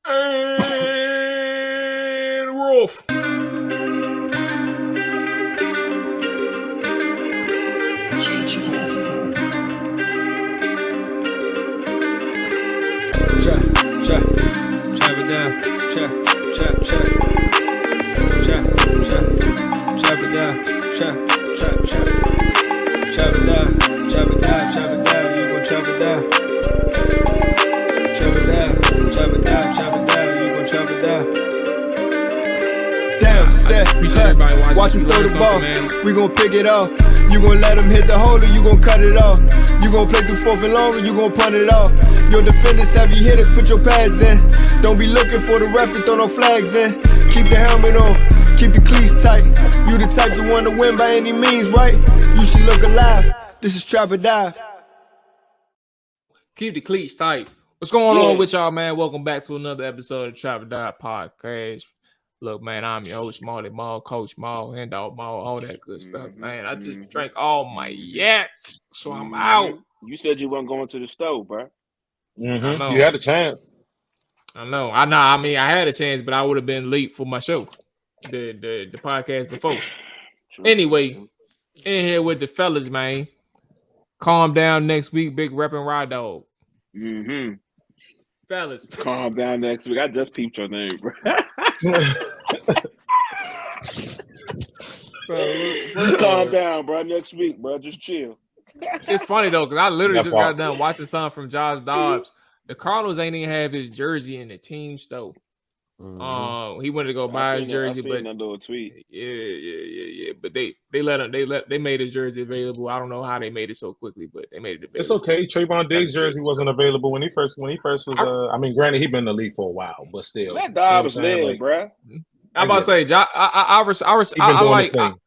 And we're off. Chop it down. Chop it down. Chop it down. You gon' chop it down. Chop it down. You gon' chop it down. Damn, set, watch him throw the ball. We gon' pick it off. You gon' let him hit the hole or you gon' cut it off. You gon' play through fourth and long or you gon' punt it off. Your defenders, heavy hitters, put your pads in. Don't be looking for the ref to throw no flags in. Keep the helmet on, keep the cleats tight. You the type to want to win by any means, right? You should look alive. This is Trap or Dive. Keep the cleats tight. What's going on with y'all, man? Welcome back to another episode of Trap or Dive podcast. Look, man, I'm your host, Marley Mual, Coach Mual, Hand Dog Mual, all that good stuff, man. I just drank all my yak, so I'm out. You said you weren't going to the stove, bro. I know. You had a chance. I know. I mean, I had a chance, but I would have been late for my show, the podcast before. Anyway, in here with the fellas, man. Calm down next week, big repping Ride Dog. Fellas, calm down next week. I just peeped your name, bro. Calm down, bro. Next week, bro. Just chill. It's funny though, because I literally just got done watching something from Josh Dobbs. The Cardinals ain't even have his jersey in the team store. He wanted to go buy his jersey, but that little tweet. Yeah. But they made his jersey available. I don't know how they made it so quickly, but they made it available. It's okay. Trayvon Diggs' jersey wasn't available when he first was. I mean, granted, he's been in the league for a while, but still. That Dobbs live, bro. I'm about to say, I like. I'm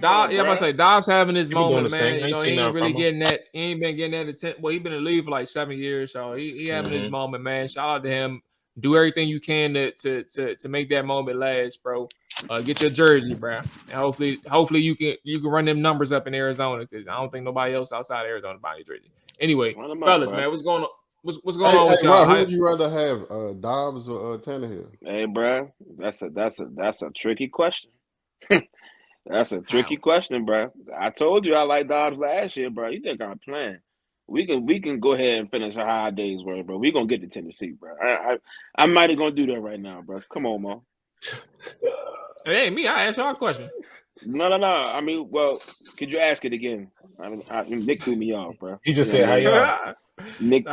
about to say, Dobbs having his moment, man. You know, he ain't really getting that. He ain't been getting that attention. Well, he been in the league for like 7 years, so he having his moment, man. Shout out to him. Do everything you can to make that moment last, bro. Get your jersey, bro, and hopefully you can run them numbers up in Arizona, because I don't think nobody else outside Arizona buy your jersey. Anyway, fellas, man, what's going on? What's going on with y'all? Who would you rather have, Dobbs or Tannehill? Hey, bro, that's a tricky question. That's a tricky question, bro. I told you I like Dobbs last year, bro. You think I'm playing? We can go ahead and finish our high days work, bro. We gonna get to Tennessee, bro. I might be gonna do that right now, bro. Come on, Mo. It ain't me. I asked y'all a question. No. I mean, well, could you ask it again? Nick threw me off, bro. He just said, "How y'all?" Nick,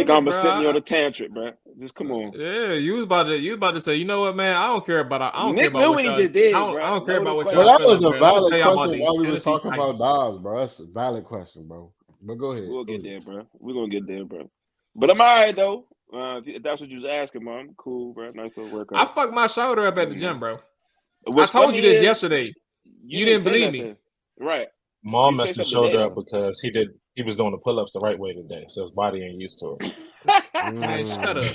almost sent me on a tantrum, bro. Just come on. Yeah, you was about to say, you know what, man? I don't care about. Nick knew what he just did, bro. I don't care about what y'all. Well, that was a valid question while we were talking about Dobbs, bro. That's a valid question, bro. But go ahead. We'll get there, bro. We're gonna get there, bro. But I'm all right though. If that's what you was asking, man, I'm cool, bro. Nice little workout. I fucked my shoulder up at the gym, bro. I told you this yesterday. You didn't believe me, right? Mom messed his shoulder up because he was doing the pull-ups the right way today, so his body ain't used to it. Man, shut up.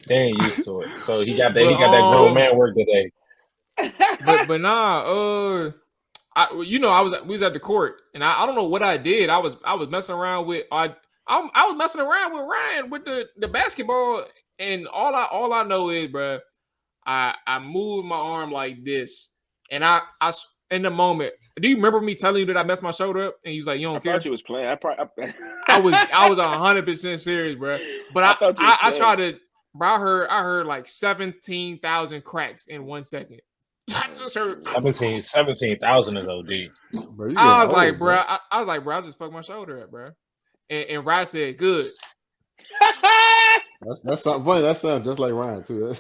They ain't used to it, so he got that grown man work today. But nah, we was at the court, and I don't know what I did. I was messing around with I was messing around with Ryan with the basketball, and all I know is, bro, I moved my arm like this, and I in the moment. Do you remember me telling you that I messed my shoulder up? And he was like, "You don't care." I thought you was playing. I was 100% serious, bro. But I tried to. Bro, I heard like 17,000 cracks in 1 second. I just heard 17,000 is OD. Bro, I was like, bro, I just fucked my shoulder up, bro. And Ryan said, "Good." That's something funny. That sounds just like Ryan too.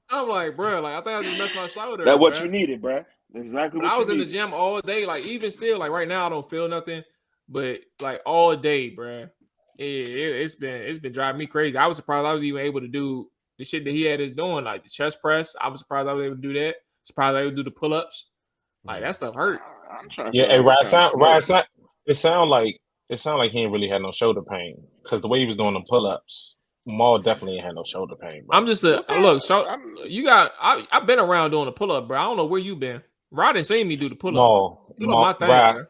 I'm like, bro, like I think I just messed my shoulder. That's up, what bro. you needed, bro. That's exactly what I was you in needed. the gym all day, like even still, like right now I don't feel nothing, but like all day, bro. It's been driving me crazy. I was surprised I was even able to do the shit that he had us doing, like the chest press. I was surprised I was able to do that. Surprised I was able to do the pull-ups. Like that stuff hurt. Yeah, and Ryan, it sound like he ain't really had no shoulder pain, because the way he was doing them pull-ups, Maul definitely ain't had no shoulder pain, bro. I'm just look. I've been around doing the pull-up, bro. I don't know where you been. Rod didn't see me do the pull-up. My thing,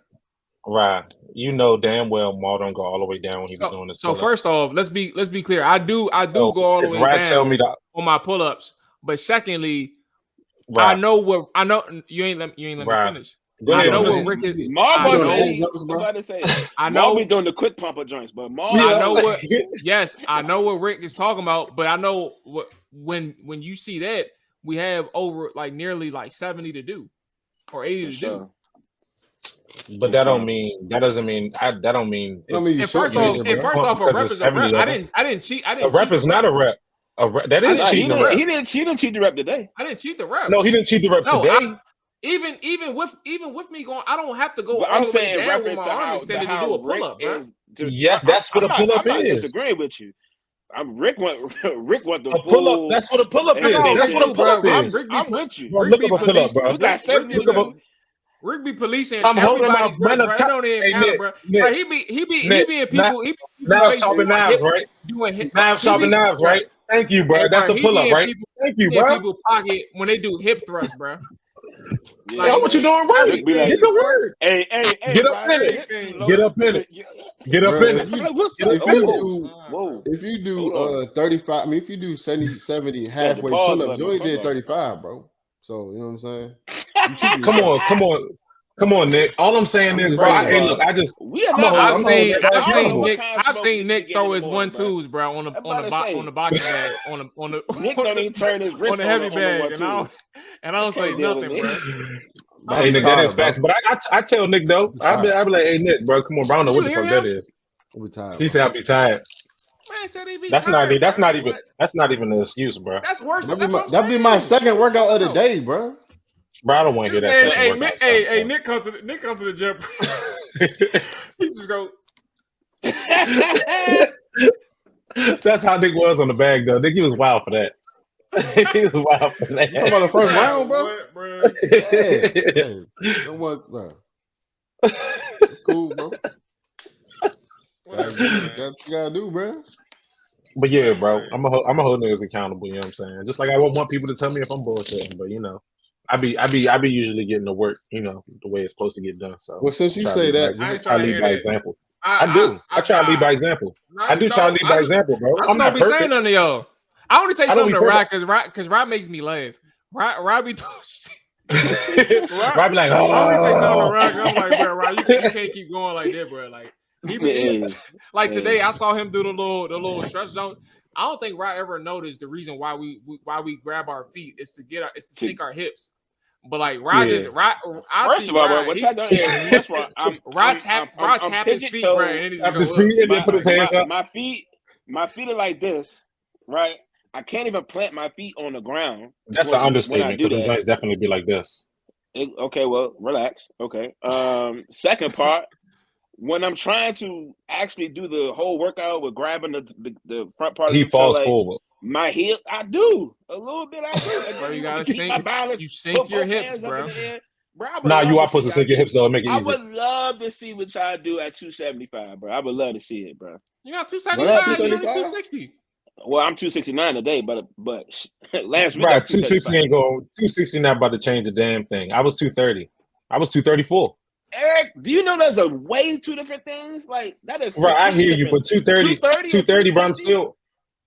Right. You know damn well Maul don't go all the way down when he was doing this. So first off, let's be clear. I do go all the way down on my pull-ups. But secondly, I know you ain't let me finish. I know what Rick is. I know we doing the quick pumper joints, but I know what. Yes, I know what Rick is talking about. But I know what when you see that we have over nearly 70 to do or 80 to do. But that doesn't mean. And first off, a rep is a rep. I didn't cheat. A rep is not a rep. That is cheating. He didn't cheat the rep today. I didn't cheat the rep. No, he didn't cheat the rep today. Even with me going, I don't have to go. But all I'm the saying way down with my arms extended to do a pull up. Yes, that's what a pull up is. I'm not disagreeing with you. Rick want the pull up. That's what a pull up is. That's what a pull up is. I'm with you. Look up a pull up, bro. We got 70. Rick be policing. I'm holding my man up. He be people. Knives, sharpen knives, right? Knives, sharpen knives, right? Thank you, bro. That's a pull up, right? Thank you, bro. People pocket when they do hip thrusts, bro. Yeah, what you doing right? Get the word. Hey, get up in it. Get up in it. Get up in it. If you do 35, if you do 70 halfway pull-ups, you only did 35, bro. So you know what I'm saying? Come on, Nick. All I'm saying is, bro. Hey, look, I've seen Nick throw his 1-2s, bro, on the boxing bag, on the Nick don't even turn his wrist on the heavy bag, and I don't say nothing, bro. Hey, Nick, that is facts. But I tell Nick though, I be like, hey Nick, bro, come on, bro. I don't know what the fuck that is. He said I'll be tired. Man said he be that's tired. That's not even an excuse, bro. That's worse. That'd be my second workout of the day, bro. Bro, I don't want to hear that. Hey, Nick comes to the gym. He just go. That's how Nick was on the bag, though. Nick, he was wild for that. He was wild for that. You talking about the first round, bro? Bro? It's cool, bro. That's what you gotta do, bro. But yeah, bro, I'm a hold niggas accountable. You know what I'm saying? Just like I want people to tell me if I'm bullshitting, but you know. I be usually getting to work, you know, the way it's supposed to get done. So, well, since you say that, I try to lead by example. I do. I try to lead by example. I do try to lead by example, bro. I'm not saying none of y'all. I only say something to Rock because Rock makes me laugh. Rock be Rock be like, oh. I only say something to Rock. I'm like, bro, Rock, you can't keep going like that, bro. Like he be like today, I saw him do the little stretch zone. I don't think Rock ever noticed the reason why we grab our feet is to sink our hips. But like Rock just Rock. First of all, bro, what y'all done is that's why Rock tap his feet, bro, and he just put his hands up. My feet are like this, right? I can't even plant my feet on the ground. That's an understatement because the joints definitely be like this. Okay, well, relax. Okay. Second part. When I'm trying to actually do the whole workout with grabbing the front part, he falls forward. My hip, I do a little bit. I do. Bro, you gotta sink my balance. You sink your hips, bro. Nah, you are supposed to sink your hips though. Make it easy. I would love to see what y'all do at 275, bro. I would love to see it, bro. You got 275. You're 260. Well, I'm 269 today, but last week, right? 260 ain't going. 260 not about to change a damn thing. I was 230. I was 234. Eric, do you know there's a way two different things? Like that is right. I hear you, but 230, bro. I'm still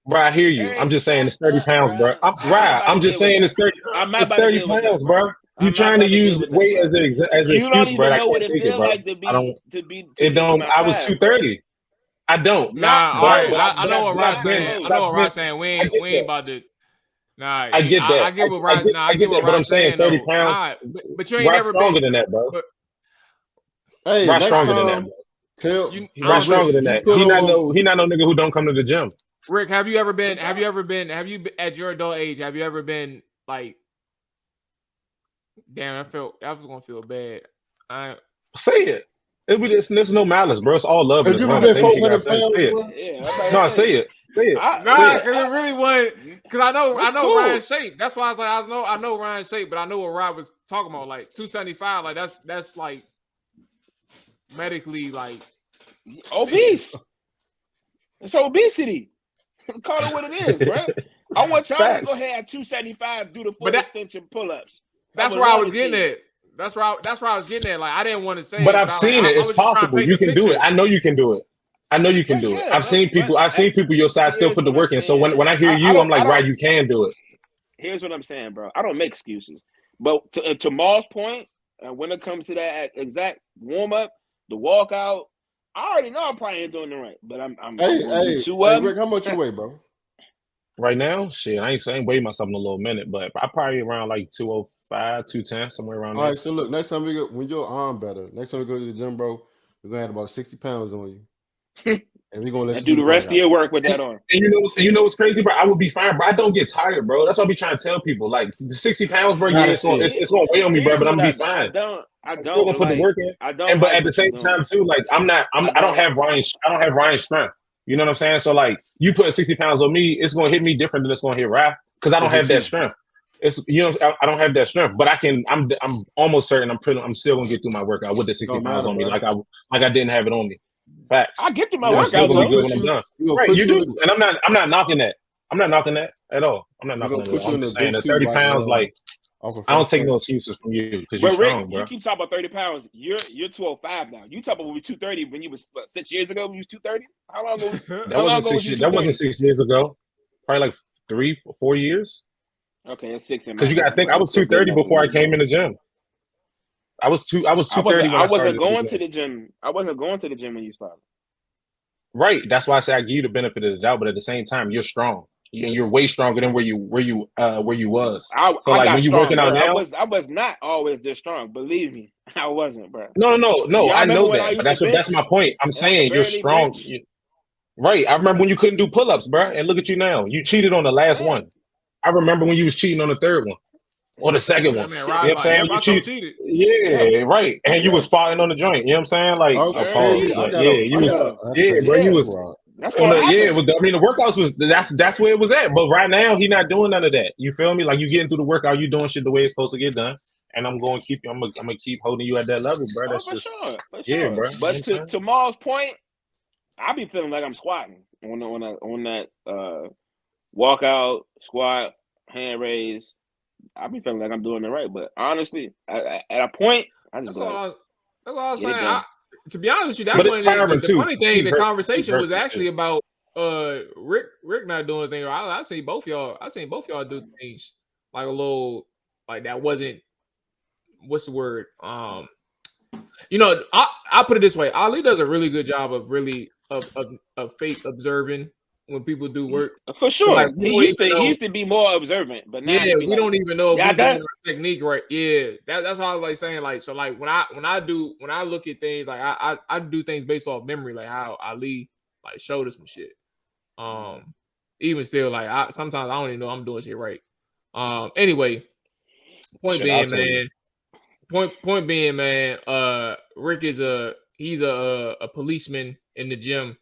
right. I hear you. Eric, I'm just saying it's 30 pounds, bro. I'm just saying it's 30. It's 30 pounds, bro. You trying to use weight as an excuse, bro? I can't take it, bro. I don't. It don't. I was 230. I don't. Nah, I know what Rod's saying. I know what Rod's saying. We ain't about to. Nah, I get that. I get what Rod. I get what But I'm saying 30 pounds. But you ain't never stronger than that, bro. Hey, Rod's stronger than that. Rod's stronger than that. He not no nigga who don't come to the gym. Rick, have you been at your adult age? Have you ever been like, damn, I was gonna feel bad. Say it. There's no malice, bro. It's all love. Have you ever been 400 pounds? No, say it. Say it. Because it really wasn't. Because I know Ryan's shape. That's why I was like, I know Ryan's shape, but I know what Ryan was talking about. Like 275, like that's like medically like obese. It's obesity. Call it what it is, bro. I want y'all to go ahead at 275, do the full extension pull-ups. That's where I was getting at. That's where I was getting at. Like I didn't want to say, but I've seen it. It's possible. You can do it. I know you can do it. I've seen people your side still put the work in. So when I hear you, I'm like, right, you can do it. Here's what I'm saying, bro. I don't make excuses. But to Maul's point, when it comes to that exact warm up, the walkout, I already know I probably ain't doing it right. But I'm Rick, how much you weigh, bro? Right now, shit, I ain't weighing myself in a little minute, but I probably around like 205, 210, somewhere around there. All right, so look, next time we go, when your arm better, next time we go to the gym, bro, we're gonna have about 60 pounds on you. And we're gonna let you do the rest of your work with that on. And you know what's crazy, bro? I would be fine, bro. I don't get tired, bro. That's what I be trying to tell people. Like the 60 pounds, bro. Yeah, it's gonna weigh on me, bro. But I'm gonna be fine. I'm still gonna put the work in. But at the same time, too, like I don't have Ryan's strength. You know what I'm saying? So like you putting 60 pounds on me, it's gonna hit me different than it's gonna hit Raph because I don't have that strength. It's I don't have that strength, but I'm almost certain I'm still gonna get through my workout with the 60 pounds on me, like I didn't have it on me. Facts. I get to my workout gonna be good when I'm done. Right, you do, and I'm not knocking that. I'm not knocking that at all. I'm not knocking that. I'm just saying that 30 pounds, like I don't take no excuses from you because you're strong, Rick, bro. You keep talking about 30 pounds. You're 205 now. You talking about 230 when you was 6 years ago when you was 230? How long ago? That wasn't 6 years ago. Probably like 3 or 4 years. Okay, that's 6. Because you got to think I was 230 before I came in the gym. I was 230 when I started. I wasn't going to the gym. I wasn't going to the gym when you started. Right. That's why I say I give you the benefit of the doubt, but at the same time, you're strong. And you're way stronger than where you was. So like when you working out now, I was not always this strong. Believe me, I wasn't, bro. No. I know that. But that's my point. I'm saying you're strong. Right. I remember when you couldn't do pull-ups, bro. And look at you now. You cheated on the last one. I remember when you was cheating on the third one. Or the second one. You know what I'm saying? You cheated. Yeah, right. And you was spotting on the joint. You know what I'm saying? Like, bro. You was. The workouts was that's where it was at. But right now, he's not doing none of that. You feel me? Like you getting through the workout, you doing shit the way it's supposed to get done. And I'm gonna keep holding you at that level, bro. That's for sure. Bro. But to Maul's point, I be feeling like I'm squatting on that walkout, squat, hand raise. I be feeling like I'm doing it right, but honestly, at a point, I just that's what I was saying. To be honest with you, the funny thing. The conversation was actually about Rick not doing things. I seen both y'all do things like a little like that wasn't. What's the word? I put it this way: Ali does a really good job of fake observing when people do work. For sure. Like, he used to be more observant, but now we don't even know if we're doing the technique right. Yeah. That's how I was like saying, like, so like when I look at things, like I do things based off memory, like how Ali like showed us some shit. Even still, like sometimes I don't even know I'm doing shit right. Anyway, point being, man, Rick is he's a policeman in the gym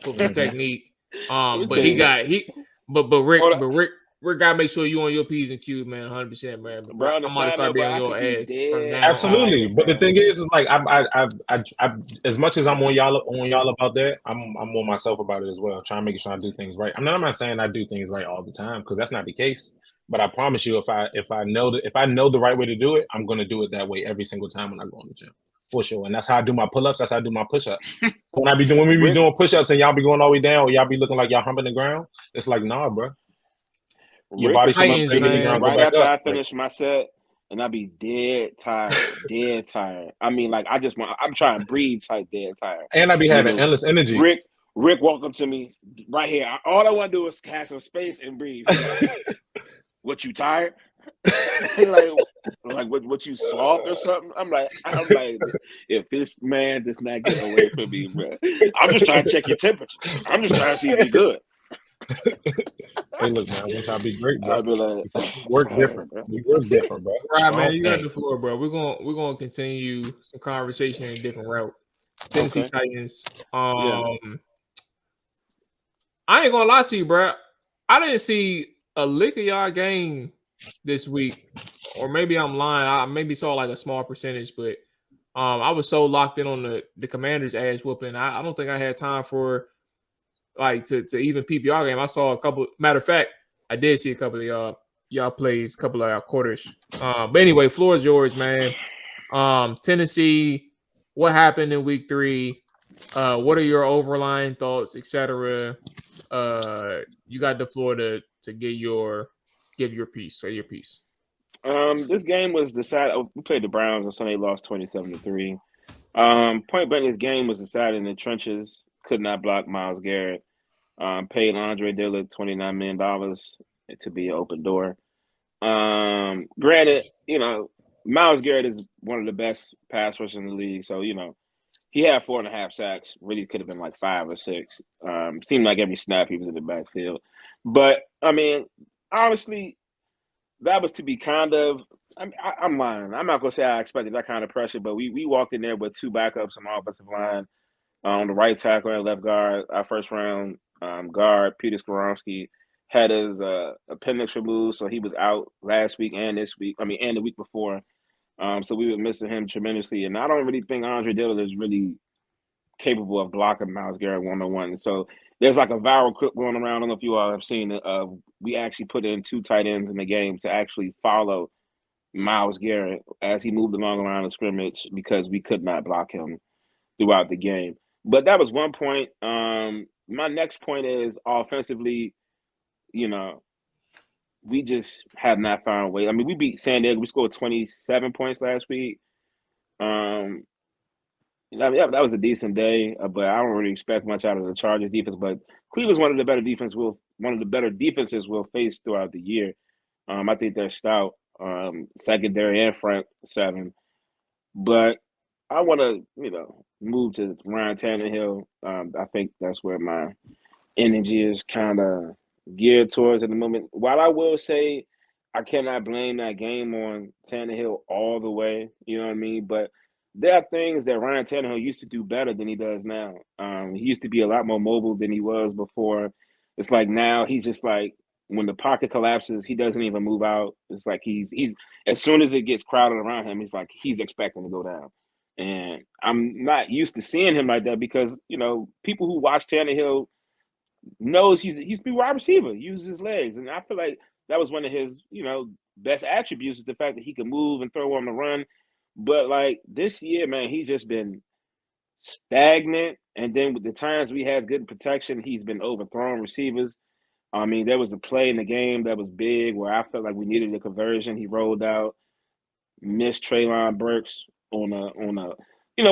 for technique. But Rick gotta make sure you on your P's and Q's, man, 100%, man. Bro, I'm gonna start being on your ass from now. Absolutely, but the thing is like I as much as I'm on y'all about that, I'm on myself about it as well. Trying to make sure I do things right. I'm not saying I do things right all the time because that's not the case. But I promise you, if I know the right way to do it, I'm gonna do it that way every single time when I go in the gym. For sure. And that's how I do my pull-ups. That's how I do my push-ups. When we be doing push-ups and y'all be going all the way down or y'all be looking like y'all humping the ground, it's like, nah, bro. Your body should be straight in the ground. Right after I finish my set and I be dead tired. I mean, like I'm trying to breathe type dead tired. And I be having endless energy. Rick walk up to me right here. All I want to do is have some space and breathe. What, you tired? like what you soft or something? I'm like, if this man does not get away from me, bro, I'm just trying to check your temperature. I'm just trying to see if you're good. Hey, look, man, once I be great, bro. I'll be like, work different, bro. We work different, bro. Right, man, you got the floor, bro. We're gonna continue some conversation in a different route. Tennessee Titans. I ain't gonna lie to you, bro. I didn't see a lick of y'all game this week, or maybe I'm lying. I maybe saw like a small percentage, but I was so locked in on the Commanders' ass whooping. I don't think I had time for like to even peep y'all game. I saw a couple. Matter of fact, I did see a couple of y'all plays, a couple of y'all quarters. But anyway, floor is yours, man. Tennessee, what happened in week 3? What are your overlying thoughts, etc.? You got the floor to give your piece. Say your piece. This game was decided. We played the Browns on Sunday, lost 27-3. Point blank, this game was decided in the trenches. Could not block Myles Garrett. Paid Andre Dillard $29 million to be an open door. Granted, Myles Garrett is one of the best pass rushers in the league, so he had 4.5 sacks. Really could have been like 5 or 6. Seemed like every snap he was in the backfield. But I mean, honestly, that was to be kind of. I'm lying. I'm not gonna say I expected that kind of pressure, but we walked in there with 2 backups on the offensive line, on the right tackle and left guard. Our first round guard, Peter Skoronski, had his appendix removed, so he was out last week and this week. And the week before. So we were missing him tremendously, and I don't really think Andre Dillard is really capable of blocking Myles Garrett 1-on-1. So there's like a viral clip going around. I don't know if you all have seen it. We actually put in 2 tight ends in the game to actually follow Myles Garrett as he moved along around the scrimmage because we could not block him throughout the game. But that was one point. My next point is offensively, we just have not found a way. I mean, we beat San Diego. We scored 27 points last week. That was a decent day, but I don't really expect much out of the Chargers defense. But Cleveland's one of the better defenses we'll face throughout the year. I think they're stout, secondary and front 7. But I want to, move to Ryan Tannehill. I think that's where my energy is kind of geared towards at the moment. While I will say I cannot blame that game on Tannehill all the way, you know what I mean? But there are things that Ryan Tannehill used to do better than he does now. He used to be a lot more mobile than he was before. It's like now he's just like, when the pocket collapses, he doesn't even move out. It's like he's as soon as it gets crowded around him, he's expecting to go down. And I'm not used to seeing him like that because, people who watch Tannehill knows he's a wide receiver, uses his legs. And I feel like that was one of his, best attributes is the fact that he can move and throw on the run. But like this year, man, he's just been stagnant. And then with the times we had good protection, he's been overthrowing receivers. I mean, there was a play in the game that was big where I felt like we needed a conversion. He rolled out, missed Treylon Burks on a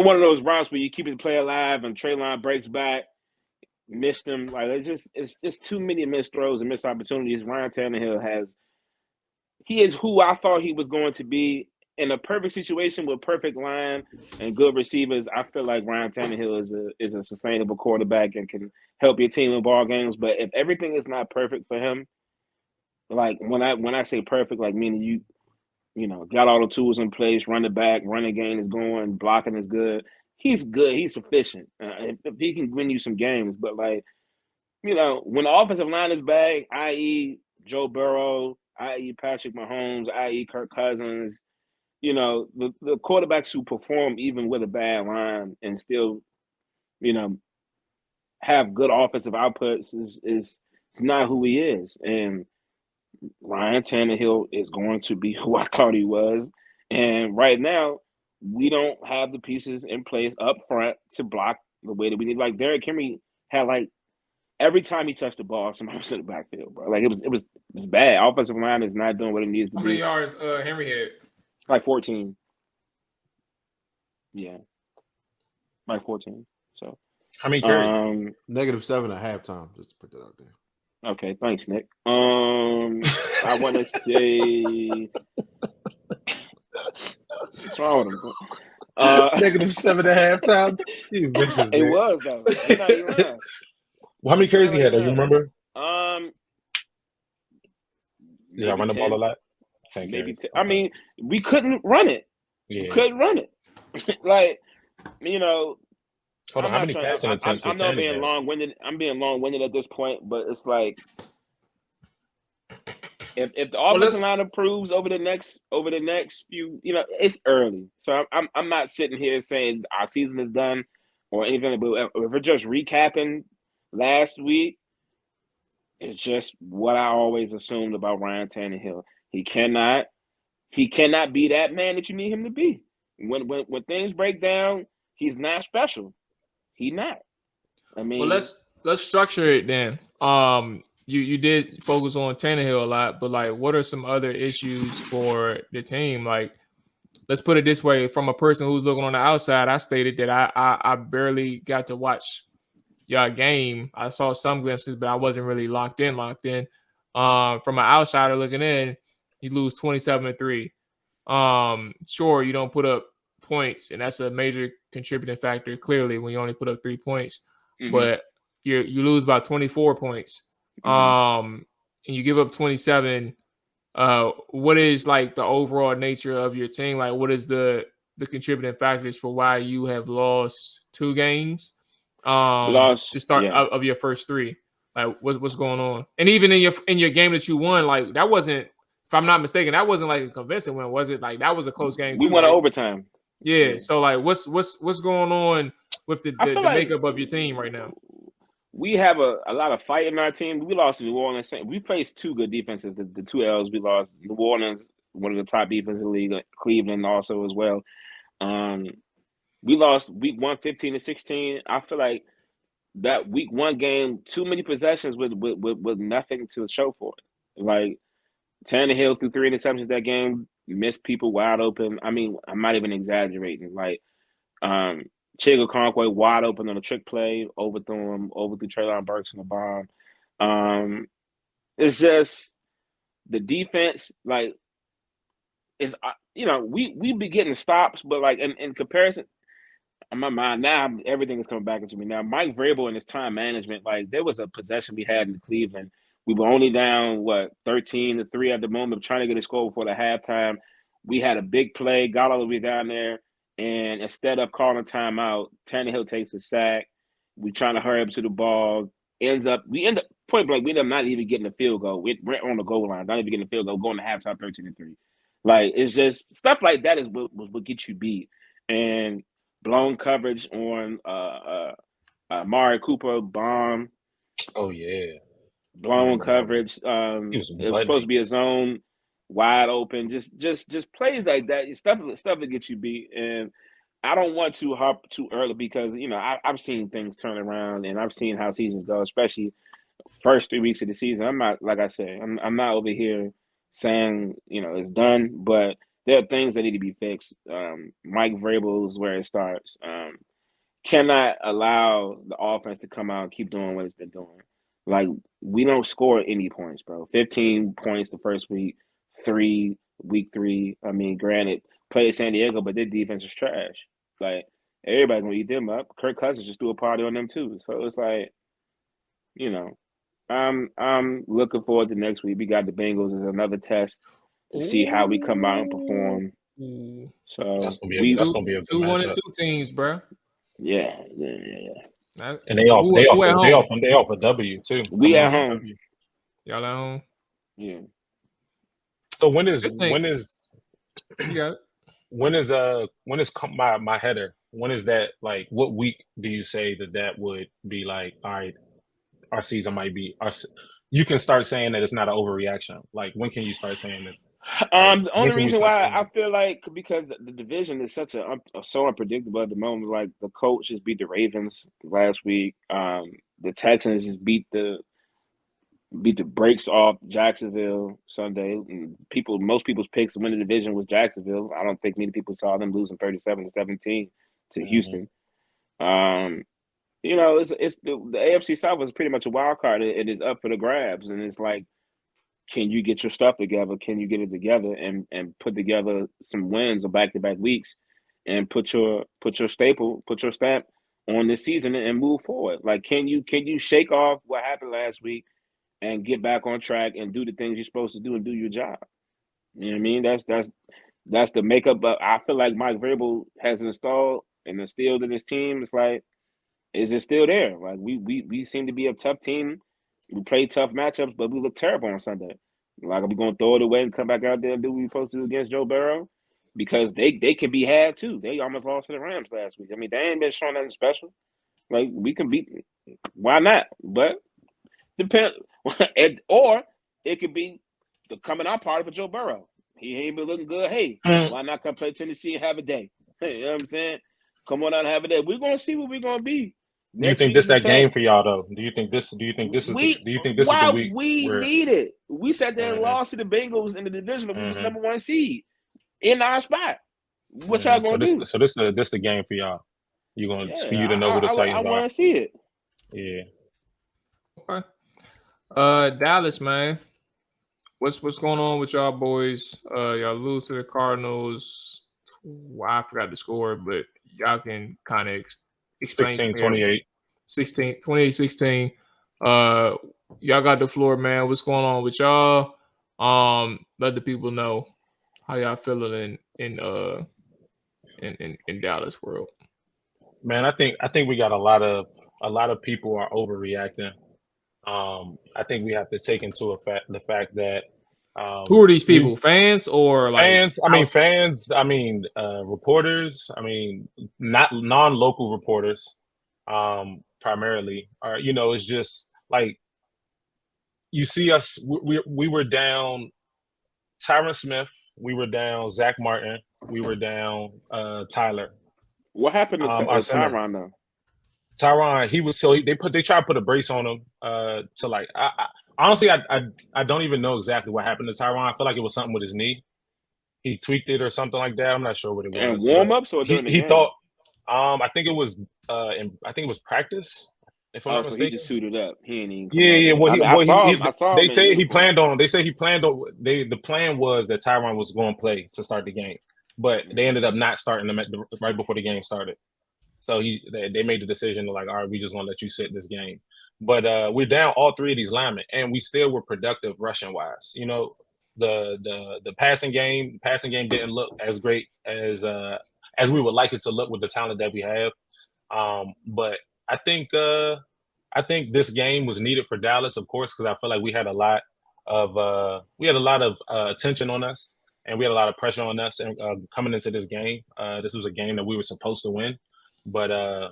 one of those routes where you keep the play alive and Treylon breaks back, missed him. Like it's just too many missed throws and missed opportunities. Ryan Tannehill he is who I thought he was going to be. In a perfect situation with perfect line and good receivers, I feel like Ryan Tannehill is a sustainable quarterback and can help your team in ball games. But if everything is not perfect for him, like when I say perfect, like meaning you got all the tools in place, run the back, running game is going, blocking is good. He's good. He's sufficient. If he can win you some games, but like when the offensive line is bad, i.e. Joe Burrow, i.e. Patrick Mahomes, i.e. Kirk Cousins. The quarterbacks who perform even with a bad line and still, have good offensive outputs is not who he is. And Ryan Tannehill is going to be who I thought he was. And right now, we don't have the pieces in place up front to block the way that we need. Like Derrick Henry had every time he touched the ball, somebody was in the backfield, bro. Like it was bad. Offensive line is not doing what it needs to do. How many yards Henry had? Like 14. Yeah. Like 14. So how many carries? -7 at halftime, just to put that out there. Okay, thanks, Nick. I want to say what's wrong with him? -7 at halftime. You bitches, it was though. Well, how many carries he had? Do you remember? Yeah, I run the ball a lot. Maybe I mean, we couldn't run it. Yeah. We couldn't run it. Like, hold on, how many passing attempts? I'm not being long-winded. I'm being long-winded at this point, but it's like if the offensive line improves over the next few, it's early. So I'm not sitting here saying our season is done or anything. But if we're just recapping last week, it's just what I always assumed about Ryan Tannehill. He cannot be that man that you need him to be. When things break down, he's not special. He not. I mean, well, let's structure it then. You did focus on Tannehill a lot, but like, what are some other issues for the team? Like, let's put it this way: from a person who's looking on the outside, I stated that I barely got to watch your game. I saw some glimpses, but I wasn't really locked in. From an outsider looking in, you lose 27-3. Sure, you don't put up points, and that's a major contributing factor. Clearly, when you only put up 3 points, but you lose by 24 points. And you give up 27. What is like the overall nature of your team? Like, what is the contributing factors for why you have lost 2 games? To start of your first 3. Like, what's going on? And even in your game that you won, like that wasn't, if I'm not mistaken, that wasn't like a convincing win, was it? Like that was a close game. We went to overtime. Yeah. So like, what's going on with the makeup of your team right now? We have a lot of fight in our team. We lost to New Orleans. We faced 2 good defenses. The 2 L's we lost. New Orleans, one of the top defenses in the league. Cleveland also as well. We lost week 1, 15-16. I feel like that week 1 game, too many possessions with nothing to show for it. Like Tannehill threw 3 interceptions that game, missed people wide open. I mean, I'm not even exaggerating. Like Chigga Conquay wide open on a trick play, overthrew Treylon Burks in the bomb. It's just the defense, like, is we be getting stops, but like in comparison, in my mind now, everything is coming back into me now. Mike Vrabel and his time management, like there was a possession we had in Cleveland. We were only down 13-3 at the moment, trying to get a score before the halftime. We had a big play, got all the way down there. And instead of calling a timeout, Tannehill takes a sack. We trying to hurry up to the ball. We end up point blank. We end up not even getting a field goal. We're on the goal line, not even getting a field goal. Going to halftime 13-3. Like it's just stuff like that is what gets you beat. And blown coverage on Amari Cooper bomb. Oh yeah, blown coverage. It was supposed to be a zone. Wide open, just plays like that. Stuff that gets you beat, and I don't want to hop too early because I've seen things turn around, and I've seen how seasons go, especially first 3 weeks of the season. I'm not, like I say, I'm not over here saying it's done, but there are things that need to be fixed. Mike Vrabel is where it starts. Cannot allow the offense to come out and keep doing what it's been doing. Like we don't score any points, bro. 15 points the first week. 3 week 3. I mean, granted, played San Diego, but their defense is trash. Like everybody's gonna eat them up. Kirk Cousins just threw a party on them too. So it's like, I'm looking forward to next week. We got the Bengals as another test to see how we come out and perform. So that's gonna be a good 2-1-2 teams, bro. Yeah. And they off a W too. We at home. Y'all at home. Yeah. So when is my header? When is that, like, what week do you say that would be like, all right, our season might be you can start saying that it's not an overreaction? Like, when can you start saying that? The only reason why I feel like, because the division is so unpredictable at the moment. Like the Colts just beat the Ravens last week. The Texans just beat the brakes off Jacksonville Sunday. Most people's picks to win the division was Jacksonville. I don't think many people saw them losing 37-17 to Houston. It's the AFC South is pretty much a wild card. It is up for the grabs, and it's like, can you get your stuff together? Can you get it together and put together some wins of back-to-back weeks and put your stamp on this season and move forward? Like, can you shake off what happened last week and get back on track and do the things you're supposed to do and do your job? You know what I mean? That's the makeup. But I feel like Mike Vrabel has instilled in his team. It's like, is it still there? Like we seem to be a tough team. We play tough matchups, but we look terrible on Sunday. Like, are we going to throw it away and come back out there and do what we're supposed to do against Joe Burrow? Because they can be had too. They almost lost to the Rams last week. I mean, they ain't been showing nothing special. Like, we can beat them. Why not? But depend. Or it could be the coming out party for Joe Burrow. He ain't been looking good. Hey, why not come play Tennessee and have a day? You know what I'm saying? Come on out and have it there. We're gonna see what we're gonna be. Do you think this that game for y'all though? Do you think this is the week we need it? We sat there and lost to the Bengals in the division. We was number 1 seed in our spot. What y'all gonna do? So this the game for y'all. You're gonna for you to know who the Titans are. I want to see it. Yeah. Okay. Dallas, man. What's going on with y'all boys? Y'all lose to the Cardinals. I forgot the score, but y'all can kind of explain. 16-28. 28-16. Y'all got the floor, man. What's going on with y'all? Let the people know how y'all feeling in Dallas world. Man, I think we got a lot of people are overreacting. I think we have to take into effect the fact that who are these people? Fans or like fans? Fans. Reporters. Not non-local reporters. Primarily, it's just like you see us. We were down Tyron Smith. We were down Zach Martin. We were down Tyler. What happened to Tyron though? Tyron, they tried to put a brace on him. Honestly, I don't even know exactly what happened to Tyron. I feel like it was something with his knee. He tweaked it or something like that. I'm not sure what it was. And warm ups or during the game? He thought. I think it was. I think it was practice. If I'm not mistaken, he just suited up. He ain't even. Yeah. I saw him. They say he planned on. They say he planned on. The plan was that Tyron was going to play to start the game, but they ended up not starting him right before the game started. So they made the decision to like, all right, we just want to let you sit this game. But we're down all three of these linemen, and we still were productive rushing wise. The passing game didn't look as great as we would like it to look with the talent that we have. But I think this game was needed for Dallas, of course, because I feel like we had a lot of attention on us, and we had a lot of pressure on us. And coming into this game, this was a game that we were supposed to win. But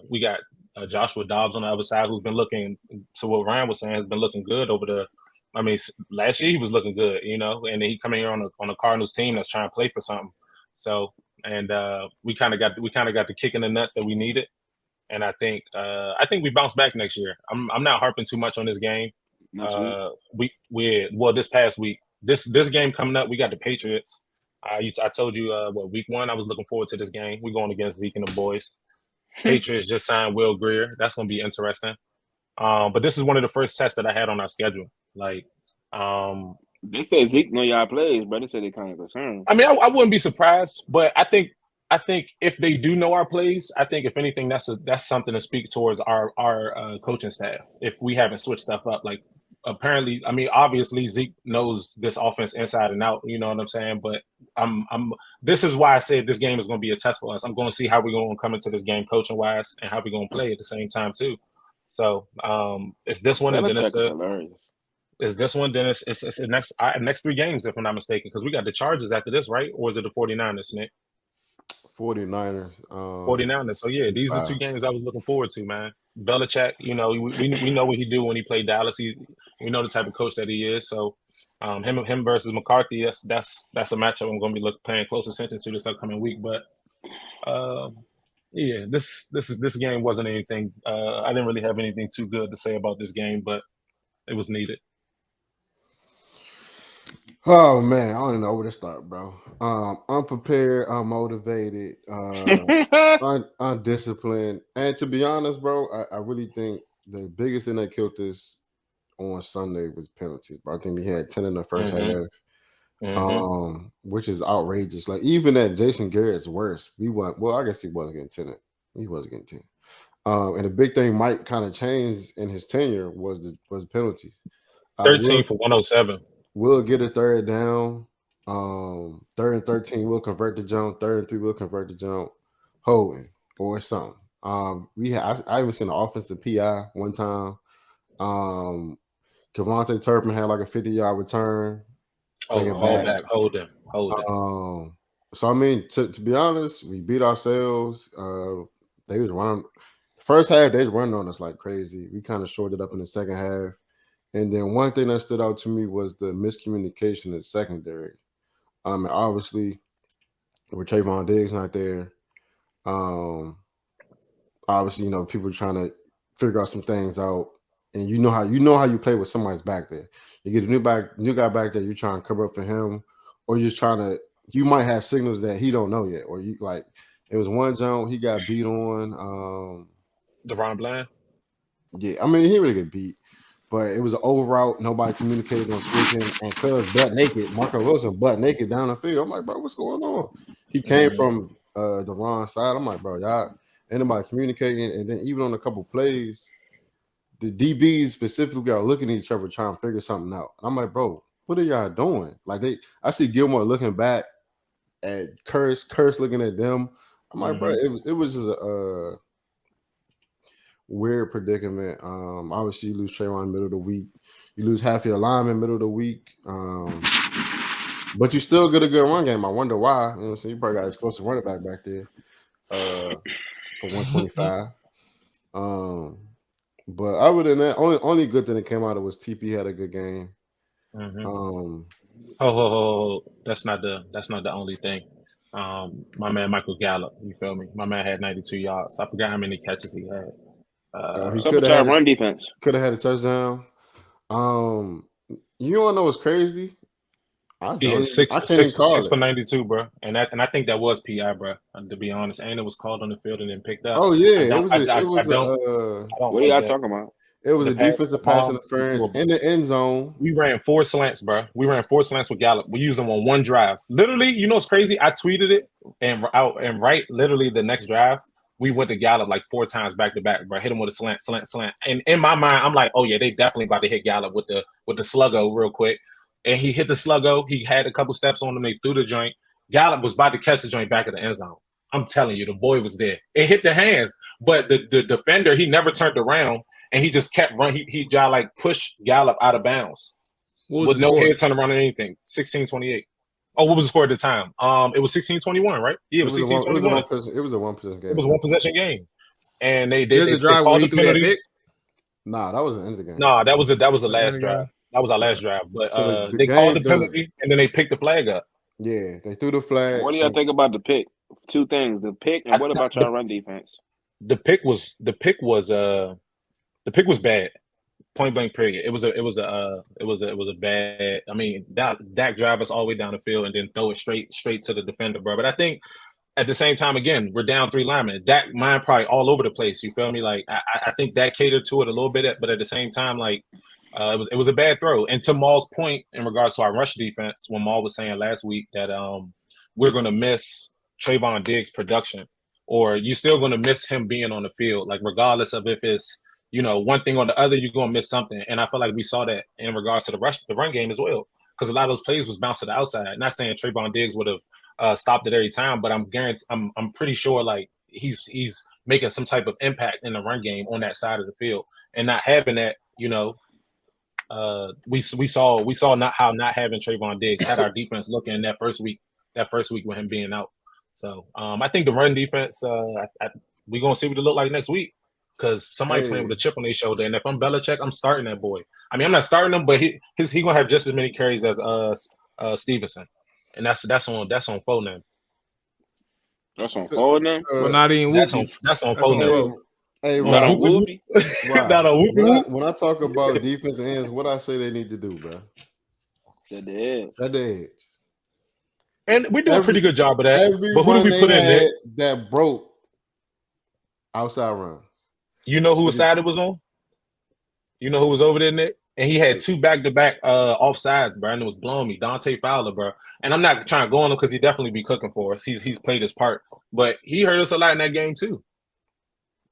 we got Joshua Dobbs on the other side, who's been looking, to what Ryan was saying, has been looking good last year he was looking good, and then he coming here on a Cardinals team that's trying to play for something. So, and we kind of got the kick in the nuts that we needed. And I think we bounce back next year. I'm not harping too much on this game. This past week, this game coming up, we got the Patriots. I told you week 1 I was looking forward to this game. We're going against Zeke and the boys. Patriots just signed Will Greer. That's going to be interesting. But this is one of the first tests that I had on our schedule. Like, they said Zeke know y'all plays, but they said they kind of concerned. I wouldn't be surprised, but I think if they do know our plays, I think if anything, that's something to speak towards our coaching staff. If we haven't switched stuff up, like apparently, obviously Zeke knows this offense inside and out. You know what I'm saying? But this is why I said this game is going to be a test for us. I'm going to see how we're going to come into this game coaching wise and how we're going to play at the same time too. So it's this one, and then it's this one. Then it's the next 3 games, if I'm not mistaken, because we got the Chargers after this, right? Or is it the 49ers, Nick? 49ers. 49ers. So yeah, these are 2 games I was looking forward to, man. Belichick, we know what he do when he played Dallas. We know the type of coach that he is. So him versus McCarthy, that's a matchup I'm going to be paying close attention to this upcoming week. But this game wasn't anything. I didn't really have anything too good to say about this game, but it was needed. Oh man, I don't even know where to start, bro. Unprepared, unmotivated, undisciplined, and to be honest, bro, I really think the biggest thing that killed us on Sunday was penalties. But I think we had 10 in the first half, which is outrageous. Like even at Jason Garrett's worst, we won. Well, I guess he wasn't getting 10. He wasn't getting 10. And the big thing Mike kind of changed in his tenure was penalties. 13 for 107. We'll get a third down. 3rd and 13, we'll convert the jump. 3rd and 3, we'll convert the jump. Holding or something. I even seen an offensive PI one time. Kevontae Turpin had like a 50-yard return. Hold him. So to be honest, we beat ourselves. They was running. First half, they was running on us like crazy. We kind of shorted up in the second half. And then one thing that stood out to me was the miscommunication in secondary. And obviously, with Trayvon Diggs not there, Obviously, people trying to figure out some things out, and you know how you play with somebody's back there. You get a new guy back there, you're trying to cover up for him, or you're just trying to. You might have signals that he don't know yet, or you like. It was one jump he got beat on. DeVon Bland. Yeah, I mean he really get beat, but it was an over route. Nobody communicated on switching, and cuz butt naked, Marco Wilson butt naked down the field. I'm like, bro, what's going on? He came from the wrong side. I'm like, bro, y'all ain't nobody communicating. And then even on a couple plays, the DBs specifically are looking at each other trying to figure something out. And I'm like, bro, what are y'all doing? Like I see Gilmore looking back at Curse looking at them. I'm like, bro, it was just a weird predicament. Obviously, you lose Trayvon middle of the week. You lose half your lineman middle of the week. But you still get a good run game. I wonder why. You know what I'm saying? You probably got explosive running back there for 125. But other than that, only good thing that came out of was TP had a good game. That's not the only thing. My man Michael Gallup, you feel me? My man had 92 yards. I forgot how many catches he had. He could have had run defense. Could have had a touchdown. You want to know what's crazy? Six for 92, bro. And I think that was PI, bro. To be honest, and it was called on the field and then picked up. Oh yeah, what are y'all talking about? It was a defensive pass interference in the end zone. We ran 4 slants, bro. We ran 4 slants with Gallup. We used them on one drive. Literally, you know what's crazy? I tweeted it and literally the next drive, we went to Gallup like 4 times back to back, bro. Hit him with a slant. And in my mind, I'm like, oh yeah, they definitely about to hit Gallup with the sluggo real quick. And he hit the sluggo. He had a couple steps on him. They threw the joint. Gallup was about to catch the joint back of the end zone. I'm telling you, the boy was there. It hit the hands, but the defender, he never turned around, and he just kept running. He like pushed Gallup out of bounds with no head turn around or anything. 16-28. Oh, what was the score at the time? It was 16-21, right? Yeah, it was 16-21. It was a one-possession game. It was a one-possession game, and they called the penalty. Nah, that wasn't the end of the game. Nah, that was the last drive. That was our last drive, but so they called the penalty and then they picked the flag up. Yeah, they threw the flag. What do y'all think about the pick? 2 things: the pick, and what about y'all run defense? The pick was bad. Point blank. Period. It was a bad. I mean, Dak drive us all the way down the field and then throw it straight to the defender, bro. But I think at the same time, again, we're down 3 linemen. Dak mind probably all over the place. You feel me? Like I think that catered to it a little bit, but at the same time, like. It was a bad throw. And to Maul's point in regards to our rush defense, when Maul was saying last week that we're going to miss Trayvon Diggs' production, or you're still going to miss him being on the field, like regardless of if it's one thing or the other, you're going to miss something. And I feel like we saw that in regards to the run game as well, because a lot of those plays was bounced to the outside. Not saying Trayvon Diggs would have stopped it every time, but I'm pretty sure like he's making some type of impact in the run game on that side of the field, and not having that, we saw not how not having Trayvon Diggs had our defense looking that first week with him being out. So I think the run defense, we're gonna see what it look like next week, because somebody playing with a chip on their shoulder. And if I'm Belichick, I'm starting that boy. I mean, I'm not starting him, but he gonna have just as many carries as Stevenson, and that's on phone now. That's on phone now. So not even that's on phone now. Hey, not a Whoopie. Not a Whoopie. When I talk about defensive ends, what I say they need to do, bro? Set the edge. And we do a pretty good job of that. But who do we put in there that broke outside runs? You know whose side it was on? You know who was over there, Nick? And he had 2 back-to-back offsides, bro, and it was blowing me. Dante Fowler, bro. And I'm not trying to go on him because he definitely be cooking for us. He's played his part. But he hurt us a lot in that game, too.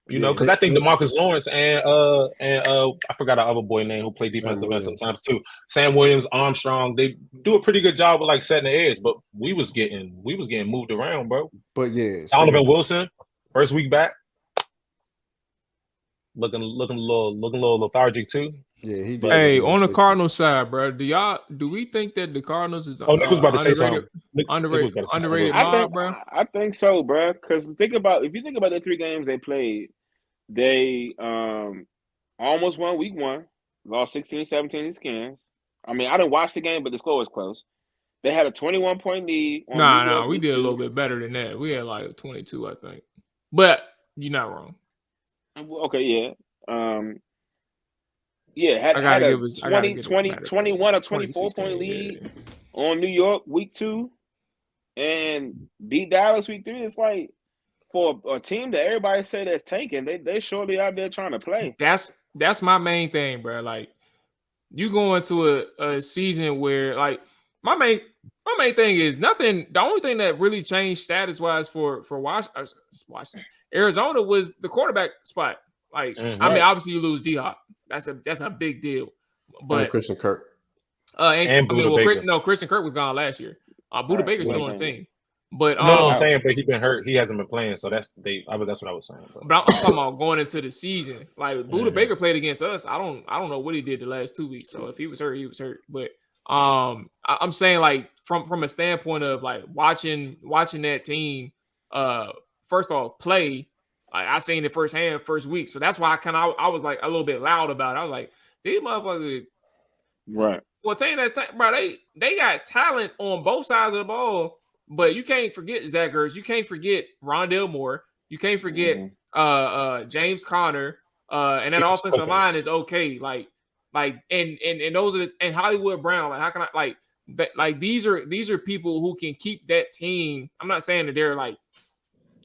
Because I think DeMarcus Lawrence and I forgot our other boy name who played defensive end sometimes too. Sam Williams, Armstrong, they do a pretty good job of like setting the edge, but we was getting moved around, bro. But yeah, Donovan Wilson, first week back, looking a little lethargic too. Yeah, he did. Hey, on the Cardinals side, bro, do we think that the Cardinals is Nick was about to say something. Underrated mob, bro? I think so, bro. Because if you think about the 3 games they played, they almost won week 1, lost 16-17 in skins. I mean, I didn't watch the game, but the score was close. They had a 21-point lead. Nah, we did a little bit better than that. We had like a 22, I think. But you're not wrong. Okay, yeah. Yeah, had a 21 or 24 point lead on New York week 2 and beat Dallas week 3. It's like for a team that everybody say that's tanking, they surely out there trying to play. That's my main thing, bro. Like you go into a season where like my main thing is nothing. The only thing that really changed status wise for Washington, Arizona was the quarterback spot. Like I mean, obviously you lose D-Hop. That's a big deal. But and Christian Kirk. Christian Kirk was gone last year. Buda Baker's still on the team. But no, I'm saying, but he's been hurt. He hasn't been playing, so that's what I was saying. But I'm talking about going into the season. Like Buda Baker played against us. I don't know what he did the last 2 weeks. So if he was hurt, he was hurt. But I'm saying like from a standpoint of like watching that team, first off play. I seen it firsthand first week, so that's why I was like a little bit loud about it. I was like, these motherfuckers, right? Well, saying that, bro, they got talent on both sides of the ball, but you can't forget Zach Ertz, you can't forget Rondale Moore, you can't forget James Conner, and that offensive line is okay. Like and those are and Hollywood Brown. Like how can I like these are people who can keep that team. I'm not saying that they're like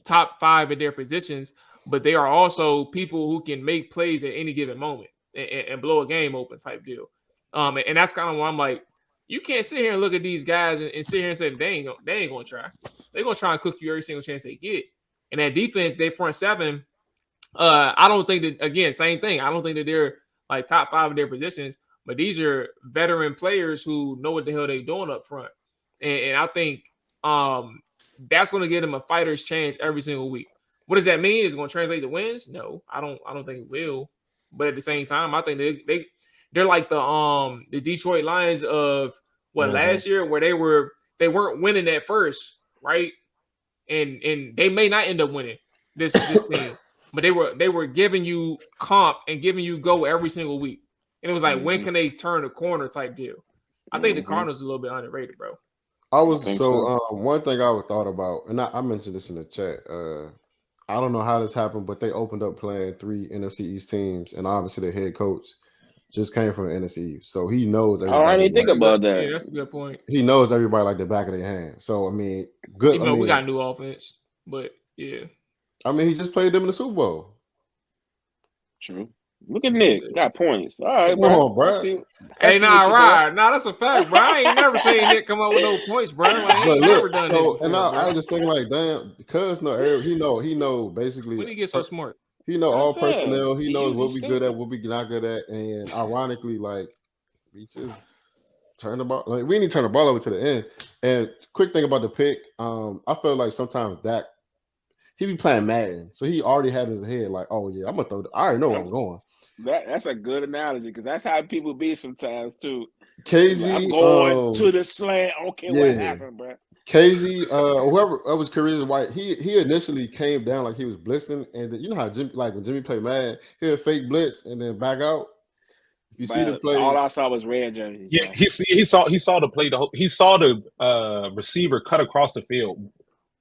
top 5 in their positions, but they are also people who can make plays at any given moment and blow a game open type deal. And that's kind of why I'm like, you can't sit here and look at these guys and sit here and say they ain't gonna try. They're gonna try and cook you every single chance they get. And that defense, they front 7. I don't think that, again, same thing. I don't think that they're like top 5 in their positions, but these are veteran players who know what the hell they're doing up front. And I think that's going to give them a fighter's chance every single week. What does that mean? Is it going to translate to wins? No, I don't think it will. But at the same time, I think they're like the Detroit Lions of last year, where they weren't winning at first, right? And they may not end up winning this thing, but they were giving you comp and giving you go every single week. And it was like, when can they turn the corner type deal? I think the Cardinals are a little bit underrated, bro. One thing I thought about, and I mentioned this in the chat. I don't know how this happened, but they opened up playing 3 NFC East teams, and obviously their head coach just came from the NFC East, so he knows everybody. I didn't think about that. Yeah, that's a good point. He knows everybody like the back of their hand. So I mean, good. Even though we got new offense, but yeah. I mean, he just played them in the Super Bowl. True. Look at Nick, got points. All right, come on, bro. Hey, right. Nah, that's a fact, bro. I ain't never seen Nick come up with no points, bro. Like, but look, I was just thinking like, damn, because he know basically. When he gets so smart, he know all personnel. He knows what we good at, what we not good at, and ironically, like we just turn the ball. Like we need to turn the ball over to the end. And quick thing about the pick, I feel like sometimes Dak. He be playing Madden, so he already had his head like, "Oh yeah, I'm gonna throw. I already know where I'm going." That's a good analogy because that's how people be sometimes too. KZ, I'm going to the slant. I don't care what happened, bro. KZ, whoever that was Career White, he initially came down like he was blitzing, and you know how when Jimmy played Madden, he'll fake blitz and then back out. If you see the play, all I saw was red jerseys. Yeah, he saw the play. He saw the receiver cut across the field.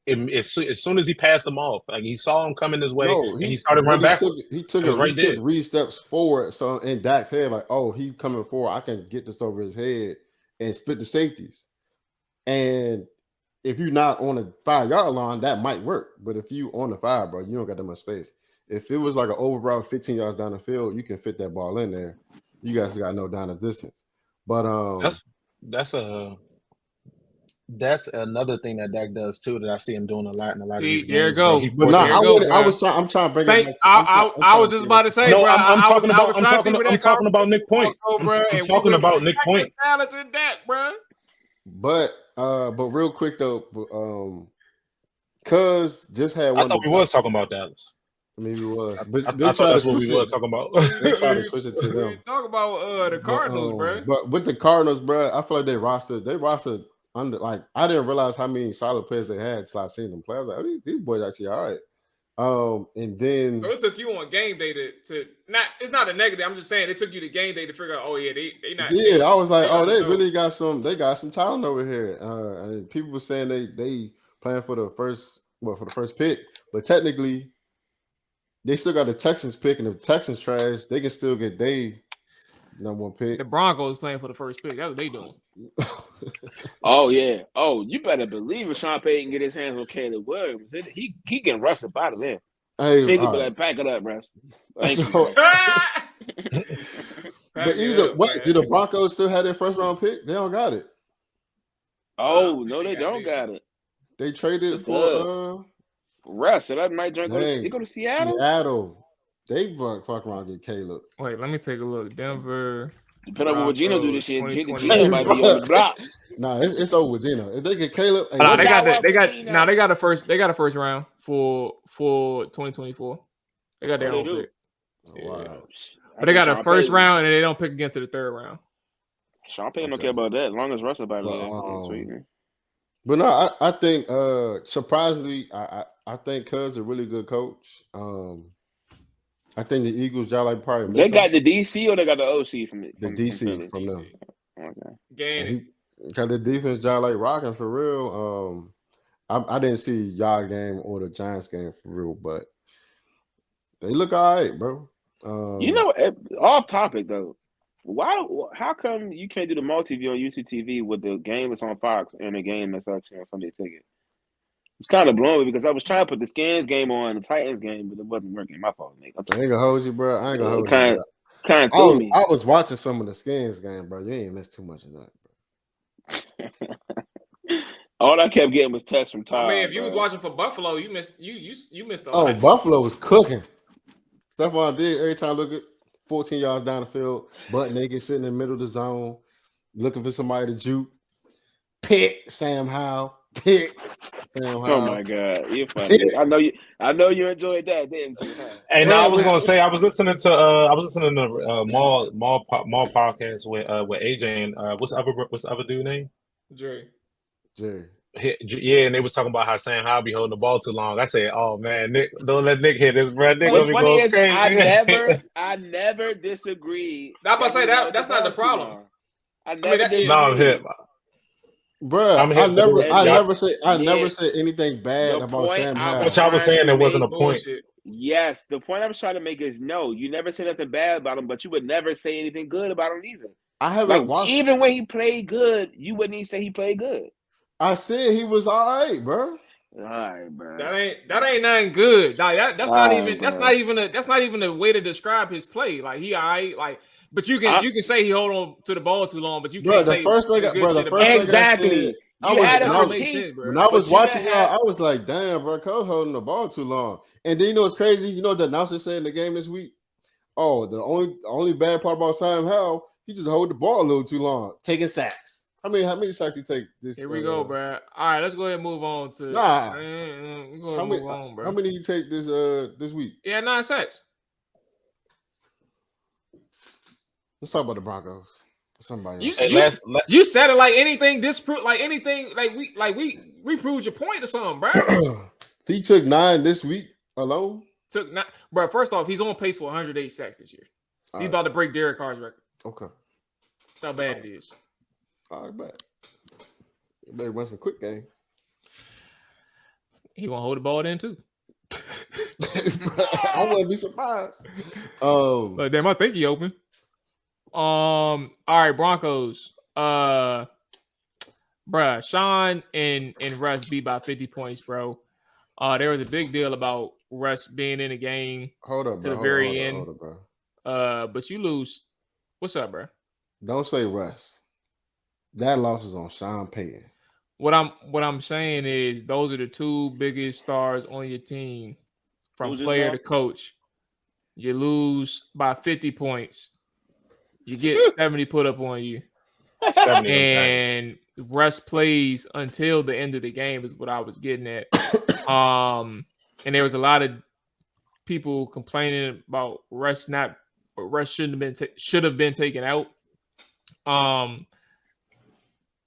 As soon as he passed them off, like he saw him coming his way, and he started running backwards. He took 3 steps forward. So in Dak's head, like, oh, he coming forward. I can get this over his head and split the safeties. And if you're not on the 5-yard line, that might work. But if you on the 5, bro, you don't got that much space. If it was like an over route 15 yards down the field, you can fit that ball in there. You guys got no down the distance. But that's another thing that Dak does too that I see him doing a lot in a lot of these games. There you go. I'm trying to bring it back. I was just about to say, no, bro, I'm talking about Nick Point. I'm talking about Nick Point. Dallas and Dak, bro. But real quick though, Cuz just had one. I thought we was talking about Dallas. Maybe it was. But I thought that's what we was talking about. They try to switch it to them. Talk about the Cardinals, bro. But with the Cardinals, bro, I feel like they rostered under, like, I didn't realize how many solid players they had until I seen them play. I was like, oh, these boys actually all right. And then so it took you on game day to not. It's not a negative. I'm just saying it took you to game day to figure out. Oh yeah, they not. Yeah, I was like, they really got some. They got some talent over here. And people were saying they playing for the first pick, but technically they still got the Texans pick, and if the Texans trash, they can still get they number one pick. The Broncos playing for the first pick. That's what they doing. Oh yeah. Oh, you better believe if Sean Payton get his hands on Caleb Williams, he can rush up out of there. Hey, he can be like, pack it up, Russ. Thank you. But either what, do the Broncos still have their first round pick? They don't got it. Oh no, they don't got it. They traded for Russ. So that might join. They go to Seattle. Seattle. They fuck around and get Caleb. Wait, let me take a look. Denver. Depending on what Gino do this year, Gino might be on the block. Nah, it's over with Gino. If they get Caleb, they got a first round for 2024. They got their own pick. Oh, wow. Yeah. But they got a first round and they don't pick against the third round. Sean Payton don't care about that as long as Russ about it. But no, I think surprisingly, I think Cuz a really good coach. I think the Eagles y'all probably they got the DC or they got the OC from the DC from them. Okay. He got the defense y'all rocking for real. I didn't see y'all game or the Giants game for real, but they look all right, bro. Off topic though. How come you can't do the multi-view on YouTube TV with the game that's on Fox and the game that's actually on Sunday Ticket? It's kind of blowing me because I was trying to put the Skins game on, the Titans game, but it wasn't working. My fault, nigga. I ain't gonna hold you, bro. I ain't gonna hold you. Kind of threw me. I was watching some of the Skins game, bro. You ain't missed too much of that, bro. All I kept getting was texts from Todd. I mean, if you was watching for Buffalo, you missed a lot. Oh, Buffalo was cooking. Stephon did every time I look at 14 yards down the field, butt naked, sitting in the middle of the zone, looking for somebody to juke. Pick Sam Howell. Pick Sam Howell. Oh my God, you're funny. I know you enjoyed that, didn't you? And I was gonna say I was listening to Mual podcast with AJ and what's the other dude name? Jerry. Yeah, and they was talking about how Sam Howell be holding the ball too long. I said, "Oh man, Nick, don't let Nick hit this, bro. Nick gonna be going crazy." I never disagree. I'm about to say that's not the problem. I never disagree. No, I'm hit, bro. I never said anything bad about Sam Howell. Which I was saying there wasn't a point. Yes, the point I was trying to make is no, you never say nothing bad about him, but you would never say anything good about him either. I haven't watched. Even when he played good, you wouldn't even say he played good. I said he was all right, bro. All right, bro. That ain't nothing good. That's not even a way to describe his play. Like he all right, like. But you can say he hold on to the ball too long, but you can't say exactly. When I was watching y'all, I was like, damn, bro, Coach holding the ball too long. And then you know what's crazy? You know what the announcer said in the game this week? Oh, the only bad part about Sam Howell, he just hold the ball a little too long, taking sacks. How many sacks he take this? Here we go, bro. All right, let's go ahead and move on to. How many you take this week? Yeah, 9 sacks. Let's talk about the Broncos. Somebody you said it like anything disprove, like anything we proved your point or something, bro. He took 9 this week alone. Took 9, bro. First off, he's on pace for 108 sacks this year. He's about to break Derek Carr's record. Okay, that's how bad it is. All right, bet. You better run some quick game. He gonna hold the ball in too. I wouldn't be surprised. But damn, I think he open. All right, Broncos. Bruh, Sean and Russ beat by 50 points, bro. There was a big deal about Russ being in the game to the very end. Hold up, bro. But you lose. What's up, bro? Don't say Russ. That loss is on Sean Payton. What I'm saying is those are the two biggest stars on your team, from player to coach. You lose by 50 points. You get 70 put up on you. 70 and Russ plays until the end of the game is what I was getting at. And there was a lot of people complaining about Russ should have been taken out.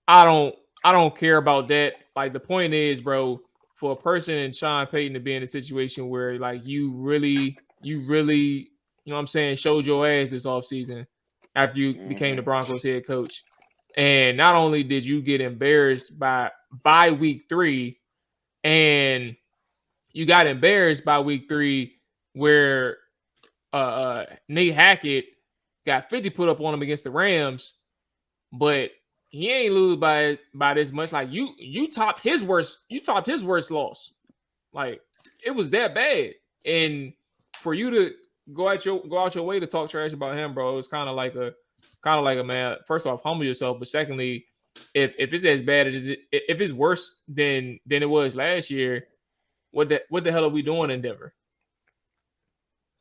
I don't care about that. Like, the point is, bro, for a person in Sean Payton to be in a situation where like you really, you know what I'm saying, showed your ass this offseason after you became the Broncos head coach. And not only did you get embarrassed by week 3, and you got embarrassed by week 3 where Nate Hackett got 50 put up on him against the Rams, but he ain't lose by this much. Like you topped his worst loss. Like it was that bad. And for you to go out your way to talk trash about him, bro, it's kind of like a man. First off, humble yourself, but secondly, if it's as bad as if it's worse than it was last year, what the hell are we doing in Denver?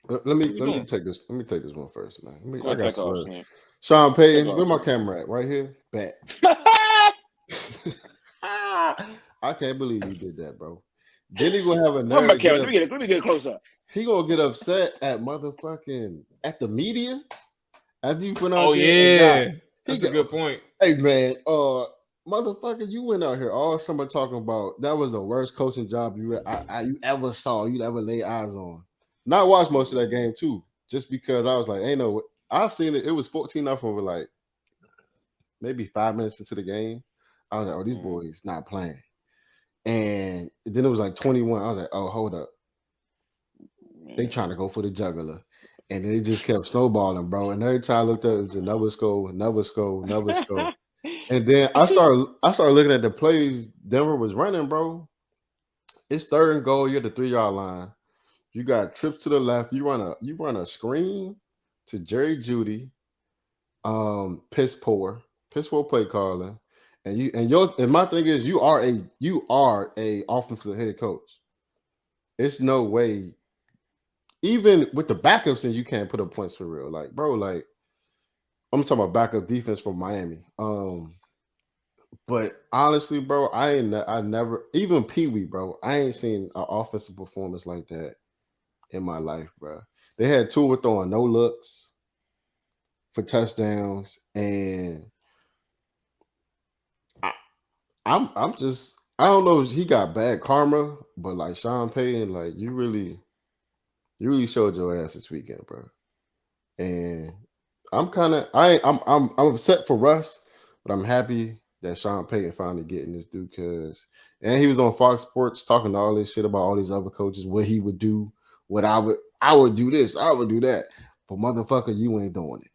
Let me take this. Let me take this one first, man. I got some words. Sean Payton, where my camera at? Right here. Back. I can't believe you did that, bro. Then he gonna have a nerve. Let me get a close up. He gonna get upset at the media after you put on. Oh yeah, that's a good point. Hey man, motherfucker, you went out here all summer talking about that was the worst coaching job you ever saw, you ever laid eyes on. Not watch most of that game too, just because I was like, ain't no. I've seen it. It was 14-0 over like maybe 5 minutes into the game. I was like, oh, these boys not playing. And then it was like 21. I was like, oh, hold up. They trying to go for the jugular. And they just kept snowballing, bro. And every time I looked up, it was another score. And then I started looking at the plays Denver was running, bro. It's 3rd and goal. You're at the 3-yard line. You got trips to the left. You run a screen to Jerry Jeudy. Piss poor play calling. And my thing is you are a offensive head coach. It's no way, even with the backups, and you can't put up points for real. Like, bro, like I'm talking about backup defense from Miami. But honestly, bro, I never even Pee Wee, bro. I ain't seen an offensive performance like that in my life, bro. They had Tua throwing no looks for touchdowns, and I'm just I don't know if he got bad karma, but like Sean Payton, like you really showed your ass this weekend, bro. And I'm upset for Russ, but I'm happy that Sean Payton finally getting this dude and he was on Fox Sports talking all this shit about all these other coaches, what he would do, what I would do this, I would do that. But motherfucker, you ain't doing it.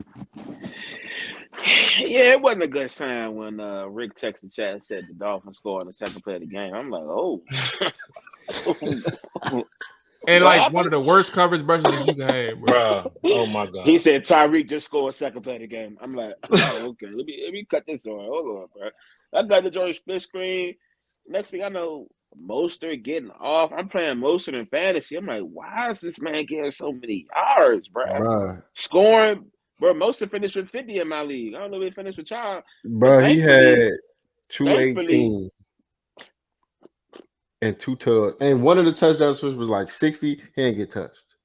Yeah, it wasn't a good sign when Rick texted chat and said the Dolphins scored in the second play of the game. I'm like, oh. And like one of the worst coverage brushes you can have, bro. Oh my god. He said Tyreek just scored second play of the game. I'm like, oh, okay. Let me cut this on. Hold on, bro. I got the joint split screen. Next thing I know, Mostert getting off. I'm playing Mostert in fantasy. I'm like, why is this man getting so many yards, bro? Bruh. Scoring, bro. Mostert finished with 50 in my league. I don't know if he finished with y'all. Bro, he had 218 and 2 touchdowns. And one of the touchdowns was like 60. He didn't get touched.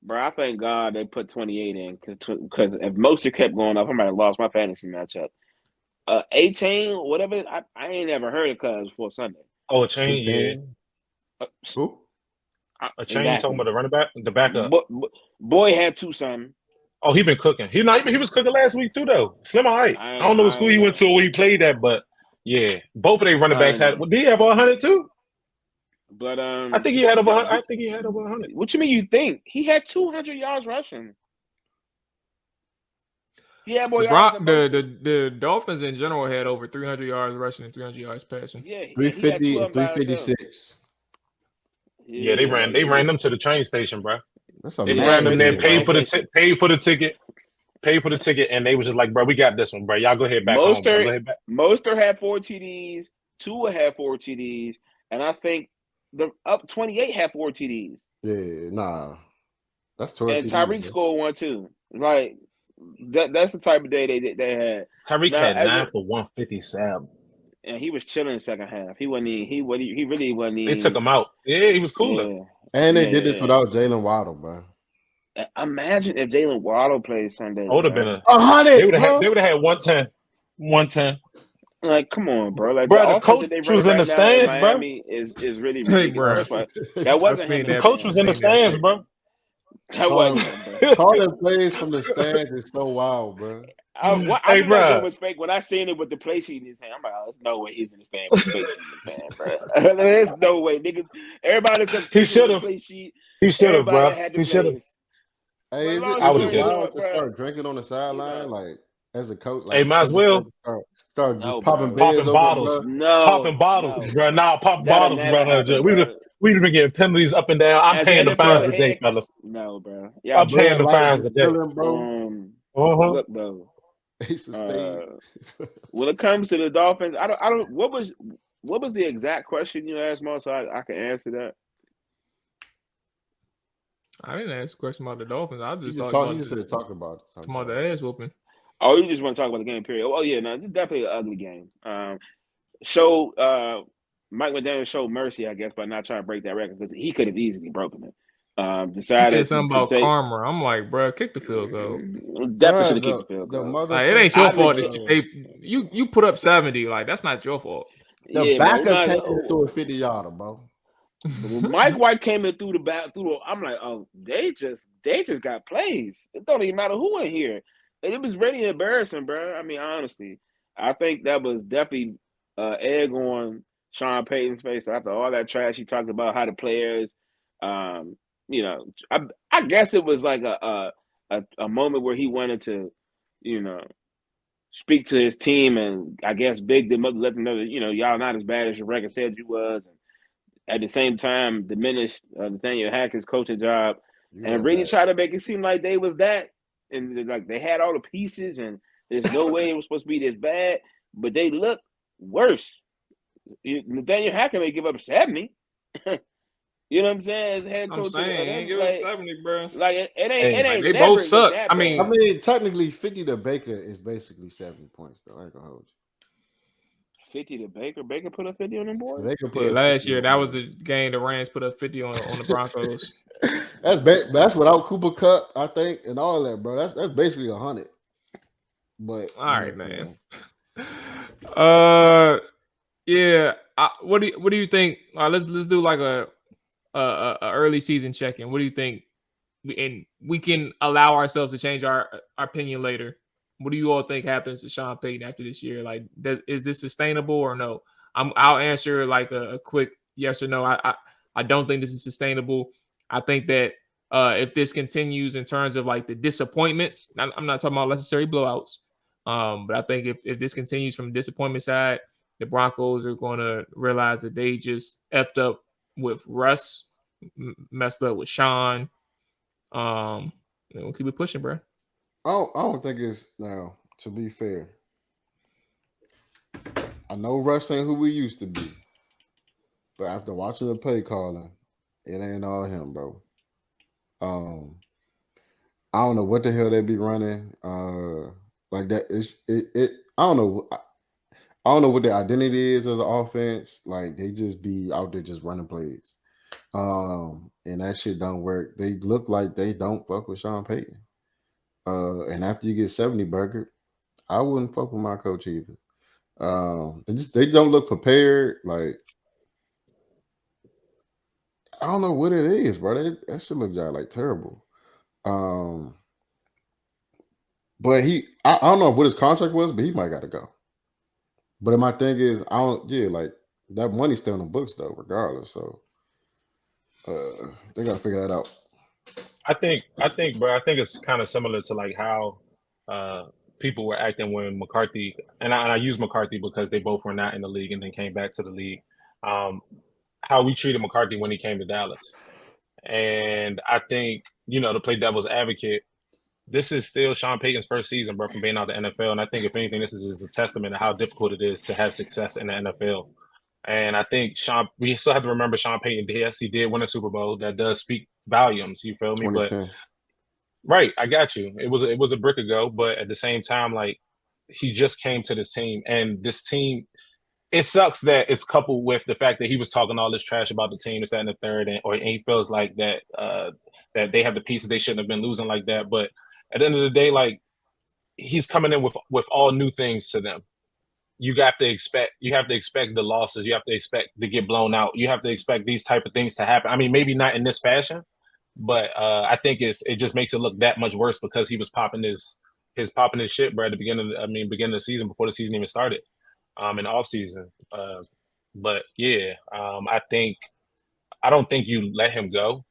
Bro, I thank God they put 28 in because if Mostert kept going up, I might have lost my fantasy matchup. 18, whatever. I ain't never heard of cuz before Sunday. Oh, a chain, yeah. Who? A chain, exactly. Talking about the running back, the backup. Boy had 2 something. Oh, he been cooking. He was cooking last week too, though. Slim all right. I don't know what school he went to or where he played at, but yeah, both of their running backs had. Did he have 100 too? But I think he had over 100. What you mean? You think he had 200 yards rushing? Yeah, boy. The Dolphins in general had over 300 yards rushing and 300 yards passing. Yeah, 350 and 356. Yeah, they ran them to the train station, bro. They ran them there, paid for the ticket, and they was just like, bro, we got this one, bro. Y'all go ahead back home. Bro. Go ahead back. Mostert had 4 TDs. Tua had 4 TDs, and I think the up 28 had 4 TDs. Yeah, nah, that's 12. And Tyreek scored 1 too. Like that's the type of day they had. Tyreek had 9 for 157. And he was chilling in the second half. He really wasn't. They took him out. Yeah, he was cooler. Yeah. And they did this without Jalen Waddle, bro. Imagine if Jalen Waddle played Sunday. Would have been 100. They would have had 110. 110. Like, come on, bro. Like, bro, the coach was in the stands, bro. Is really ridiculous. That wasn't him. The coach was in the stands, bro. That wasn't him, bro. Calling plays from the stands is so wild, bro. I knew that was fake when I seen it with the play sheet in his hand. I'm like, oh, there's no way he's in the stand with the play sheet in his hand, bro. There's no way, nigga. Everybody took he should have. Play sheet. He should have, bro. He should have. Hey, is it wild to start drinking on the sideline, like as a coach? Like, hey, might as well start just popping bottles, popping bottles, bro. Now pop bottles, bro. We've been getting penalties up and down. I'm paying the fines today, fellas. No, bro. I'm paying the fines today, bro. Look, bro. When it comes to the Dolphins, I don't. What was the exact question you asked, Mo? So I can answer that. I didn't ask a question about the Dolphins. I just talk about the ass whooping. Oh, you just want to talk about the game, period. Oh, yeah, no, it's definitely an ugly game. Mike McDaniel showed mercy, I guess, by not trying to break that record because he could have easily broken it. He said something about karma. I'm like, bro, kick the field goal. Definitely should have kicked the field goal. Like, it ain't your fault that you put up 70. Like, that's not your fault. The backup came in through a 50-yarder, bro. Mike White came in through the back. I'm like, oh, they just got plays. It don't even matter who in here. And it was really embarrassing, bro. I mean, honestly, I think that was definitely egg on Sean Payton's face after all that trash he talked about how the players. I guess it was like a moment where he wanted to, speak to his team and I guess big them up, let them know that y'all not as bad as your record said you was. And at the same time, diminished Nathaniel Hackett's coaching job and really try to make it seem like they was that. And like they had all the pieces and there's no way it was supposed to be this bad, but they look worse. Nathaniel Hackett may give up 70. You know what I'm saying? As head coach, I'm saying, he ain't give up 70, bro. Like it ain't. They both suck. I mean, technically, 50 to Baker is basically 70 points, though. I ain't gonna hold you. 50 to Baker. Baker put up 50 on them boys. Last year, that was the game the Rams put up 50 on the Broncos. That's without Cooper Kupp, I think, and all that, bro. That's basically 100. But all right, man. Yeah. What do you think? Let's do like a early season check-in. What do you think? And we can allow ourselves to change our opinion later. What do you all think happens to Sean Payton after this year? Like, is this sustainable or no? I'll answer like a quick yes or no. I don't think this is sustainable. I think that if this continues in terms of like the disappointments, I'm not talking about necessary blowouts, but I think if this continues from the disappointment side, the Broncos are going to realize that they just effed up with Russ, messed up with Sean. We'll keep it pushing, bro. I don't think it's now. To be fair, I know Russ ain't who we used to be, but after watching the play calling, it ain't all him, bro. I don't know what the hell they be running. Like that. I don't know. I don't know what their identity is as an offense. Like they just be out there just running plays. And that shit don't work. They look like they don't fuck with Sean Payton. And after you get 70 burger, I wouldn't fuck with my coach either. They don't look prepared. Like I don't know what it is, bro. That shit look like terrible. But I don't know what his contract was, but he might got to go. But my thing is, like that money's still in the books though, regardless. So they gotta figure that out. I think, bro. I think it's kind of similar to like how people were acting when McCarthy and I use McCarthy because they both were not in the league and then came back to the league. How we treated McCarthy when he came to Dallas, and I think to play devil's advocate, this is still Sean Payton's first season, bro, from being out of the NFL, and I think if anything, this is just a testament to how difficult it is to have success in the NFL. And I think we still have to remember Sean Payton. Yes, he did win a Super Bowl. That does speak volumes. You feel me? But right, I got you. It was a brick ago, but at the same time, like he just came to this team, and this team. It sucks that it's coupled with the fact that he was talking all this trash about the team, this, that, and the third, and he feels like that that they have the pieces they shouldn't have been losing like that. But at the end of the day, like he's coming in with all new things to them. You have to expect the losses. You have to expect to get blown out. You have to expect these type of things to happen. I mean, maybe not in this fashion, but I think it just makes it look that much worse because he was popping his shit, bro, at the beginning of the season before the season even started. In the off season. But yeah, I don't think you let him go.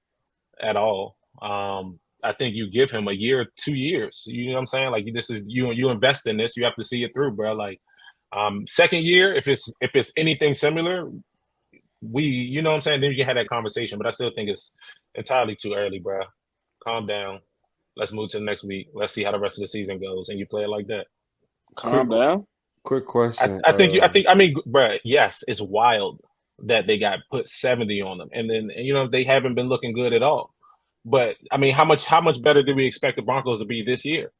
at all. I think you give him a year, 2 years. You know what I'm saying? Like this is you invest in this, you have to see it through, bro. Like second year, if it's anything similar, you know what I'm saying, then you can have that conversation. But I still think it's entirely too early, bro. Calm down. Let's move to the next week. Let's see how the rest of the season goes, and you play it like that. Calm down. Quick question. I mean, bro, yes, it's wild that they got put 70 on them, and then they haven't been looking good at all. But I mean, how much better do we expect the Broncos to be this year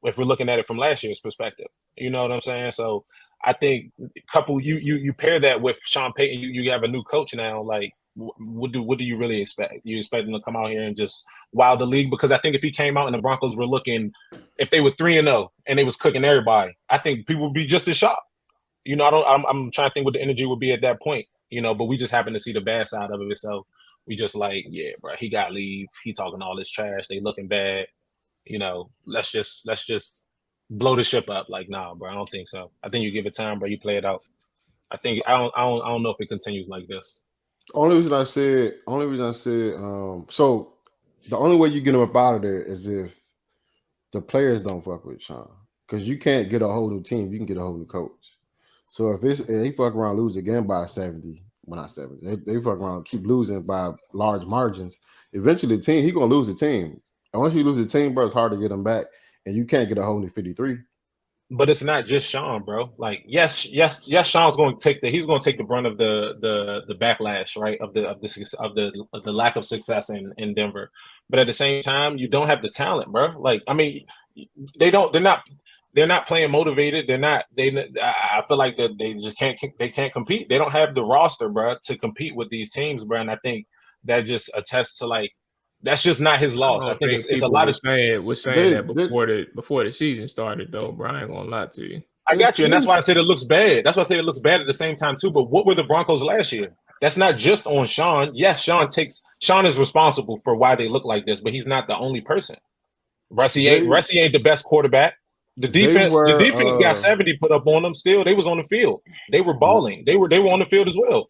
if we're looking at it from last year's perspective? You know what I'm saying? So I think you pair that with Sean Payton. You have a new coach now. Like, what do you really expect? You expect him to come out here and just wow the league? Because I think if he came out and the Broncos were looking, if they were 3-0 and they was cooking everybody, I think people would be just as shocked. I'm trying to think what the energy would be at that point. But we just happen to see the bad side of it. So we just like, yeah, bro, he got to leave. He talking all this trash. They looking bad. Let's just blow the ship up. Like, nah, bro, I don't think so. I think you give it time, bro. You play it out. I don't know if it continues like this. Only reason I said, so the only way you get him up out of there is if the players don't fuck with Sean, because you can't get a whole new team. You can get a whole new coach. So if they fuck around, lose again by 70, well, not 70, they fuck around, keep losing by large margins. Eventually, the team, he gonna lose the team. And once you lose the team, bro, it's hard to get them back, and you can't get a whole new 53. But it's not just Sean, bro. Like, yes, Sean's going to he's going to take the brunt of the backlash, right? Of the lack of success in Denver. But at the same time, you don't have the talent, bro. Like, I mean, they're not playing motivated. I feel like that they can't compete. They don't have the roster, bro, to compete with these teams, bro. And I think that just attests to, like, that's just not his loss. I think it's a lot of saying that before the season started, though, bro. I ain't gonna lie to you. I got you, and that's why I said it looks bad. That's why I said it looks bad at the same time too. But what were the Broncos last year? That's not just on Sean. Yes, Sean is responsible for why they look like this, but he's not the only person. Russie ain't the best quarterback. The defense got 70 put up on them. Still, they was on the field. They were balling. They were on the field as well.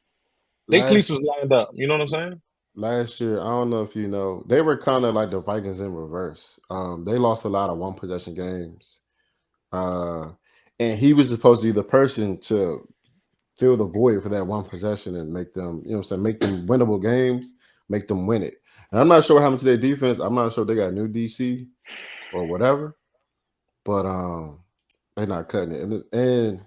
Their cleats was lined up. You know what I'm saying? Last year, I don't know if you know, they were kind of like the Vikings in reverse. They lost a lot of one possession games. And he was supposed to be the person to fill the void for that one possession and make them, make them winnable games, make them win it. And I'm not sure what happened to their defense. I'm not sure if they got a new DC or whatever, but they're not cutting it. And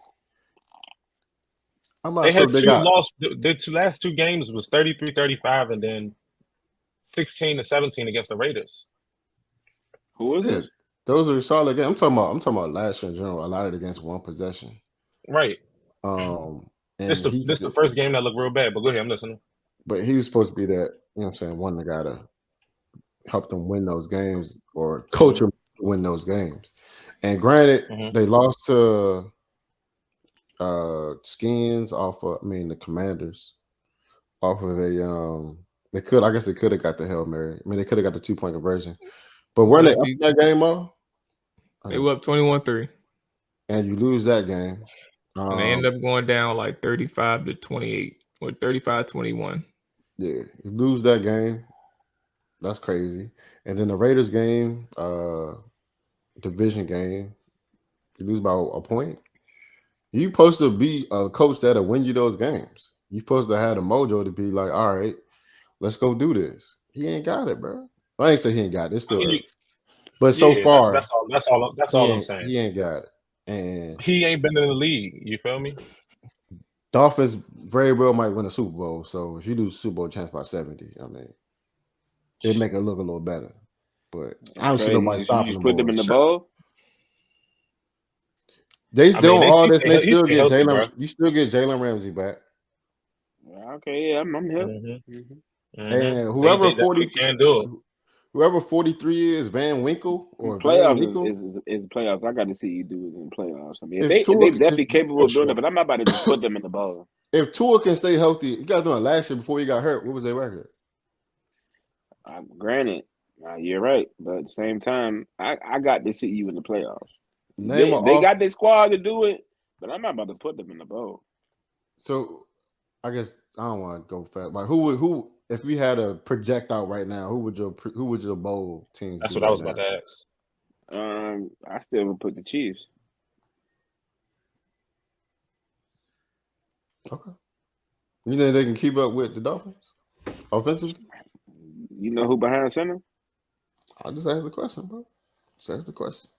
I'm not sure they got lost. The last two games was 33-35 and then 16-17 against the Raiders. Who is it? Those are solid games. I'm talking about last year in general. A lot of it against one possession. Right. This the first game that looked real bad, but go ahead, I'm listening. But he was supposed to be that, one that gotta help them win those games or coach them to win those games. And granted, they lost to Skins the Commanders off of they could have got the Hail Mary. I mean, they could have got the 2-point conversion. But weren't they up in that game, Mo? They were up 21-3. And you lose that game. And they end up going down like 35-28 or 35-21. Yeah, you lose that game. That's crazy. And then the Raiders game, division game, you lose by a point. You supposed to be a coach that'll win you those games. You supposed to have the mojo to be like, all right, let's go do this. He ain't got it, bro. I ain't say he ain't got it. It's still, but so far, that's all I'm saying. He ain't got it, and he ain't been in the league. You feel me? Dolphins very well might win a Super Bowl. So if you lose Super Bowl chance by 70, I mean, it'd make it look a little better. But I don't see nobody stopping them. Put them in the bowl. They still get Jalen. You still get Jalen Ramsey back. Okay, yeah, I'm here. And whoever 40 can do it. Whoever 43 is, Van Winkle or playoffs is playoffs. I got to see you do it in playoffs. I mean, they definitely capable of doing it, but I'm not about to just put them in the bowl. If Tua can stay healthy, you guys doing it last year before he got hurt. What was their record? Granted, you're right, but at the same time, I got to see you in the playoffs. They got their squad to do it, but I'm not about to put them in the bowl. So, I guess I don't want to go fast. But who if we had a project out right now, who would your bowl teams? That's be what right I was now? about to ask. I still would put the Chiefs. Okay. You think they can keep up with the Dolphins offensively? You know who behind center? I'll just ask the question, bro. Just ask the question.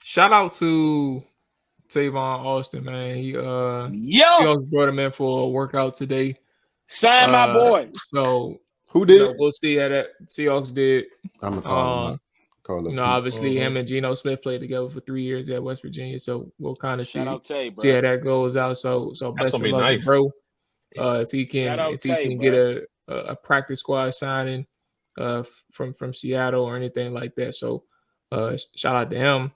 Shout out to Tavon Austin, man. He Yo, brought him in for a workout today. sign my boy. So who did? We'll see how that Seahawks did. I'm gonna call him. Obviously, him and Geno Smith played together for 3 years at West Virginia, so we'll kind of see how that goes out. So best of luck, nice. Bro. If he can get a practice squad signing from Seattle or anything like that. So shout out to him.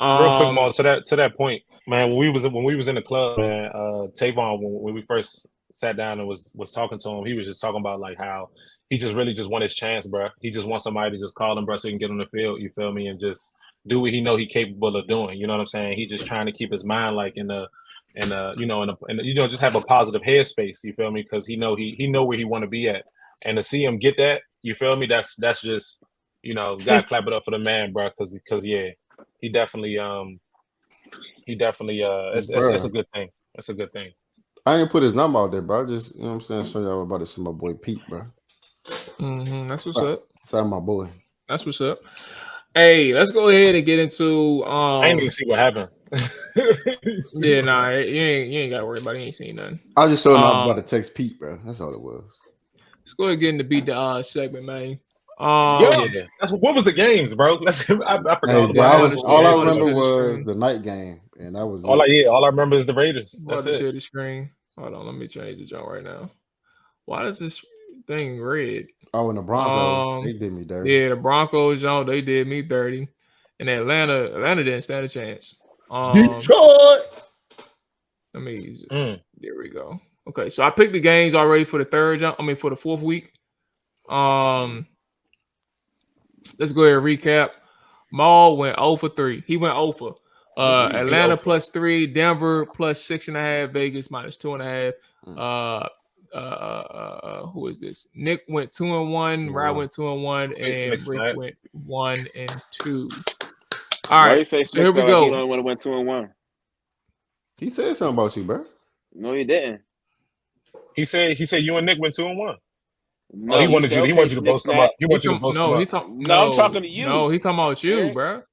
Real quick, Maul, to that point, man. When we was in the club, man, Tavon, when we first sat down and was talking to him, he was just talking about like how he just really just want his chance, bro. He just wants somebody to just call him, bro, so he can get on the field. You feel me? And just do what he know he capable of doing. You know what I'm saying? He just trying to keep his mind like just have a positive headspace. You feel me? Because he know where he want to be at, and to see him get that, you feel me? That's just gotta clap it up for the man, bro. Because yeah, he definitely it's a good thing. It's a good thing. I ain't put his number out there, bro. I just, what I'm saying, show y'all about to see my boy Pete, bro. That's what's up. Sorry, my boy. That's what's up. Hey, let's go ahead and get into. I ain't even see what happened. You ain't got to worry about it. You ain't seen nothing. I just showed him I'm about to text Pete, bro. That's all it was. Let's go ahead and get into beat the segment, man. What was the games, bro? I forgot all I remember was the night game, and that was all I remember is the Raiders. That's it. Share the screen. Hold on, let me change the jump right now. Why does this thing red? Oh, and the Broncos, they did me dirty. Yeah, the Broncos, they did me dirty. And Atlanta didn't stand a chance. Detroit. Let me use it. There we go. Okay, so I picked the games already for the fourth week. Let's go ahead and recap. Mual went 0 for 3. He went 0 for. Atlanta +3, Denver +6.5, Vegas -2.5. Who is this? Nick went 2-1, Rod went 2-1, and Rick went 1-2. All right, so here we go. He only would have went 2-1. He said something about you, bro. No, he didn't. He said you and Nick went 2-1. No, he wanted you to boast him up. He wanted you to boast him up. I'm talking to you. No, he's talking about you, bro.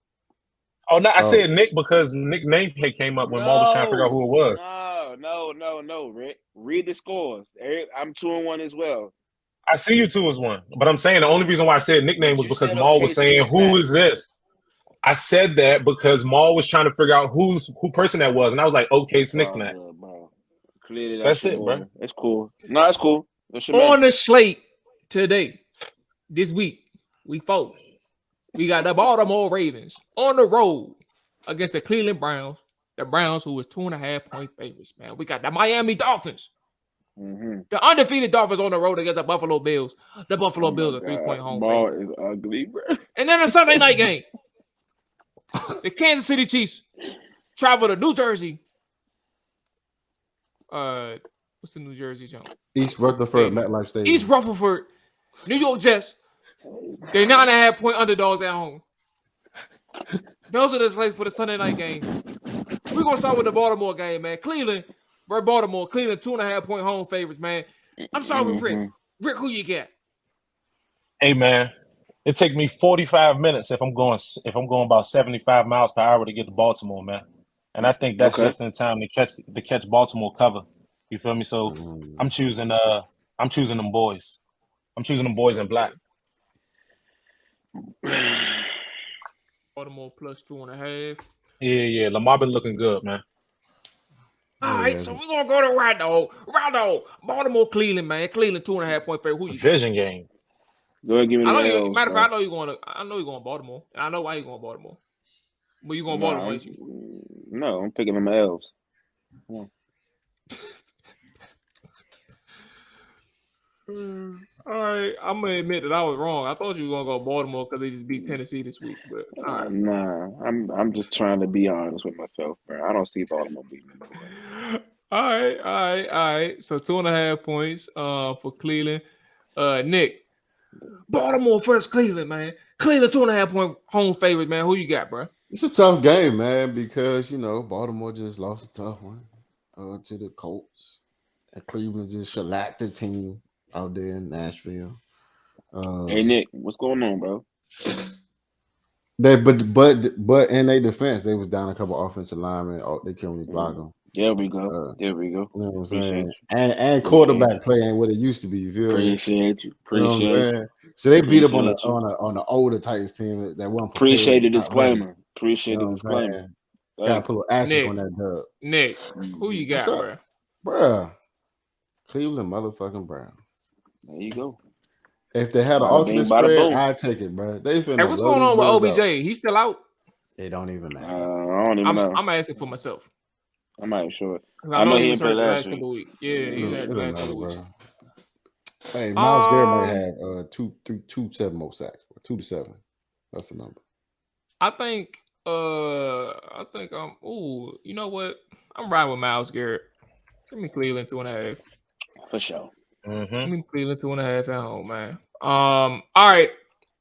Oh no, I said Nick because Nick name came up when Maul was trying to figure out who it was. No, Rick. Read the scores. I'm 2-1 as well. I see you 2-1, but I'm saying the only reason why I said nickname was because Maul was saying, "Who is this?" I said that because Maul was trying to figure out who person that was, and I was like, "Okay, Snicksnack." That's it, bro. It's cool. No, it's cool. On the slate today, this week 4, we got the Baltimore Ravens on the road against the Cleveland Browns. The Browns, who was 2.5-point favorites, man. We got the Miami Dolphins. The undefeated Dolphins on the road against the Buffalo Bills. The Buffalo Bills are 3-point home ball favorite. Is ugly, bro. And then a Sunday night game. The Kansas City Chiefs travel to New Jersey. What's the New Jersey jump? East Rutherford, MetLife Stadium. East Rutherford, New York Jets. They're 9.5-point underdogs at home. Those are the slates for the Sunday night game. We're gonna start with the Baltimore game, man. Cleveland, Baltimore, Cleveland, 2.5-point home favorites, man. I'm starting with Rick. Rick, who you got? Hey, man, it take me 45 minutes if I'm going about 75 miles per hour to get to Baltimore, man. And I think that's just in time to catch Baltimore cover. You feel me? So I'm choosing them boys. I'm choosing them boys in black. Baltimore +2.5. Yeah. Lamar been looking good, man. All right, so we're gonna go to Rado. Baltimore, Cleveland, man. Cleveland 2.5-point favorite. Who you Vision game. Go ahead, give me matter of fact, I know you're going Baltimore. And I know why you're going Baltimore. But you going Baltimore, ain't you? No, I'm picking them L's. Come on. All right, I'm gonna admit that I was wrong. I thought you were gonna go Baltimore because they just beat Tennessee this week, but all right. Nah, I'm just trying to be honest with myself, bro. I don't see Baltimore beating them. All right. So 2.5 points for Cleveland. Nick, Baltimore first Cleveland, man. Cleveland 2.5 point home favorite, man. Who you got, bro? It's a tough game, man, because Baltimore just lost a tough one to the Colts, and Cleveland just shellacked the team out there in Nashville. Hey Nick, what's going on, bro? But in their defense, they was down a couple offensive linemen. They couldn't really block them. There we go. There we go. You know what I'm saying? And quarterback play ain't what it used to be. You feel Appreciate you. You know what I'm saying? So they beat up on the older Titans team that wasn't prepared. Appreciate the disclaimer. Appreciate the disclaimer. Gotta put an asterisk on that dub. Nick, who you got, bro? Bruh. Cleveland motherfucking Browns. There you go. If they had an alternate spread, I'd take it, bro. Hey, what's going on with OBJ? He's still out? It don't even matter. I don't even know. I'm asking for myself. I'm not sure. I know he was hurt the last couple weeks. Yeah, he had the last couple weeks. Hey, Miles Garrett might have 2 7 more sacks, bro. 2 to 7. That's the number. I think you know what? I'm riding with Miles Garrett. Give me Cleveland 2.5. For sure. Give me Cleveland 2.5 at home, man. All right.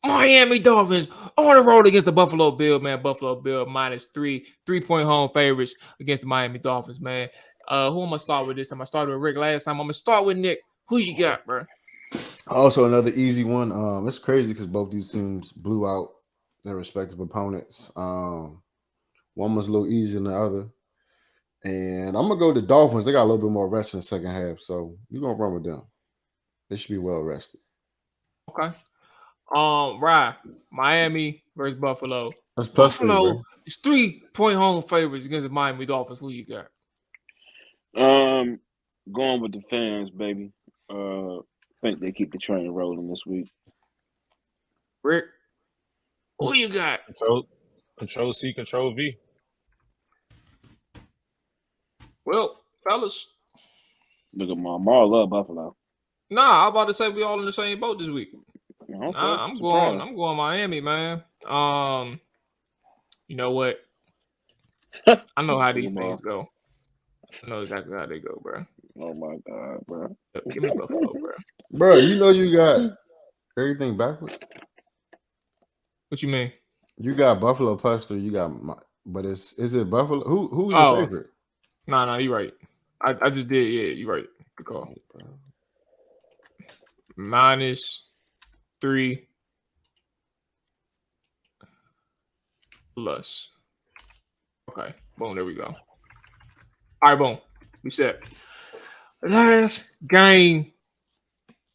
Miami Dolphins on the road against the Buffalo Bill, man. Buffalo Bill -3, 3-point home favorites against the Miami Dolphins, man. Who am I gonna start with this time? I started with Rick last time. I'm gonna start with Nick. Who you got, bro? Also, another easy one. It's crazy because both these teams blew out their respective opponents. One was a little easier than the other. And I'm gonna go with the Dolphins. They got a little bit more rest in the second half, so we're gonna run with them. They should be well rested. Okay. Right. Miami versus Buffalo. That's Buffalo is 3-point home favorites against the Miami Dolphins. Who you got? Going with the fans, baby. Think they keep the train rolling this week. Rick, who you got? Control C, Control V. Well, fellas. Look at Mual love Buffalo. Nah, I'm about to say we all in the same boat this week. Okay. I'm going Miami, man. You know what? I know how these things go. I know exactly how they go, bro. Oh my God, bro. Give me Buffalo, bro. Bro, you got everything backwards. What you mean? You got Buffalo +3. You got but is it Buffalo? Who's your favorite? No, you're right. I just did. Yeah, you're right. Good call. -3 plus. Okay, boom. There we go. All right, boom. We set. Last game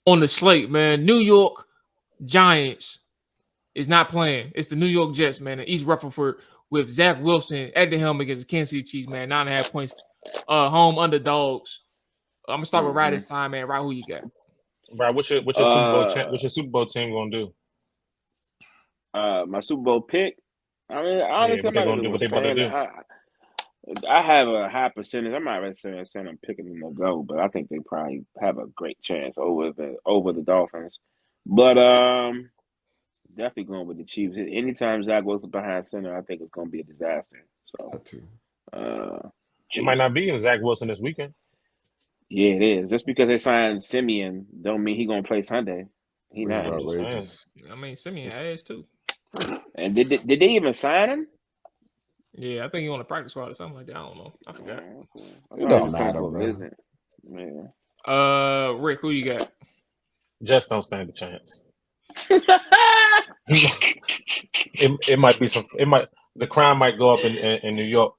on the slate, man. New York Giants is not playing. It's the New York Jets, man. In East Rutherford with Zach Wilson at the helm against the Kansas City Chiefs, man. 9.5 points. Home underdogs. I'm gonna start with Ryan this time, man. Ryan, who you got? Right, what's your Super Bowl team gonna do? My Super Bowl pick. I mean, honestly, I have a high percentage. I'm not necessarily saying I'm picking them to go, but I think they probably have a great chance over the Dolphins. But definitely going with the Chiefs. Anytime Zach Wilson behind center, I think it's going to be a disaster. So, it might not be Zach Wilson this weekend. Yeah, it is. Just because they signed Simeon, don't mean he's going to play Sunday. He not. I mean, Simeon ass too. And did they even sign him? Yeah, I think he on the practice squad or something like that. I don't know. I forgot. It don't matter, bro. Yeah. Rick, who you got? Just don't stand a chance. it might be the crime might go up in New York.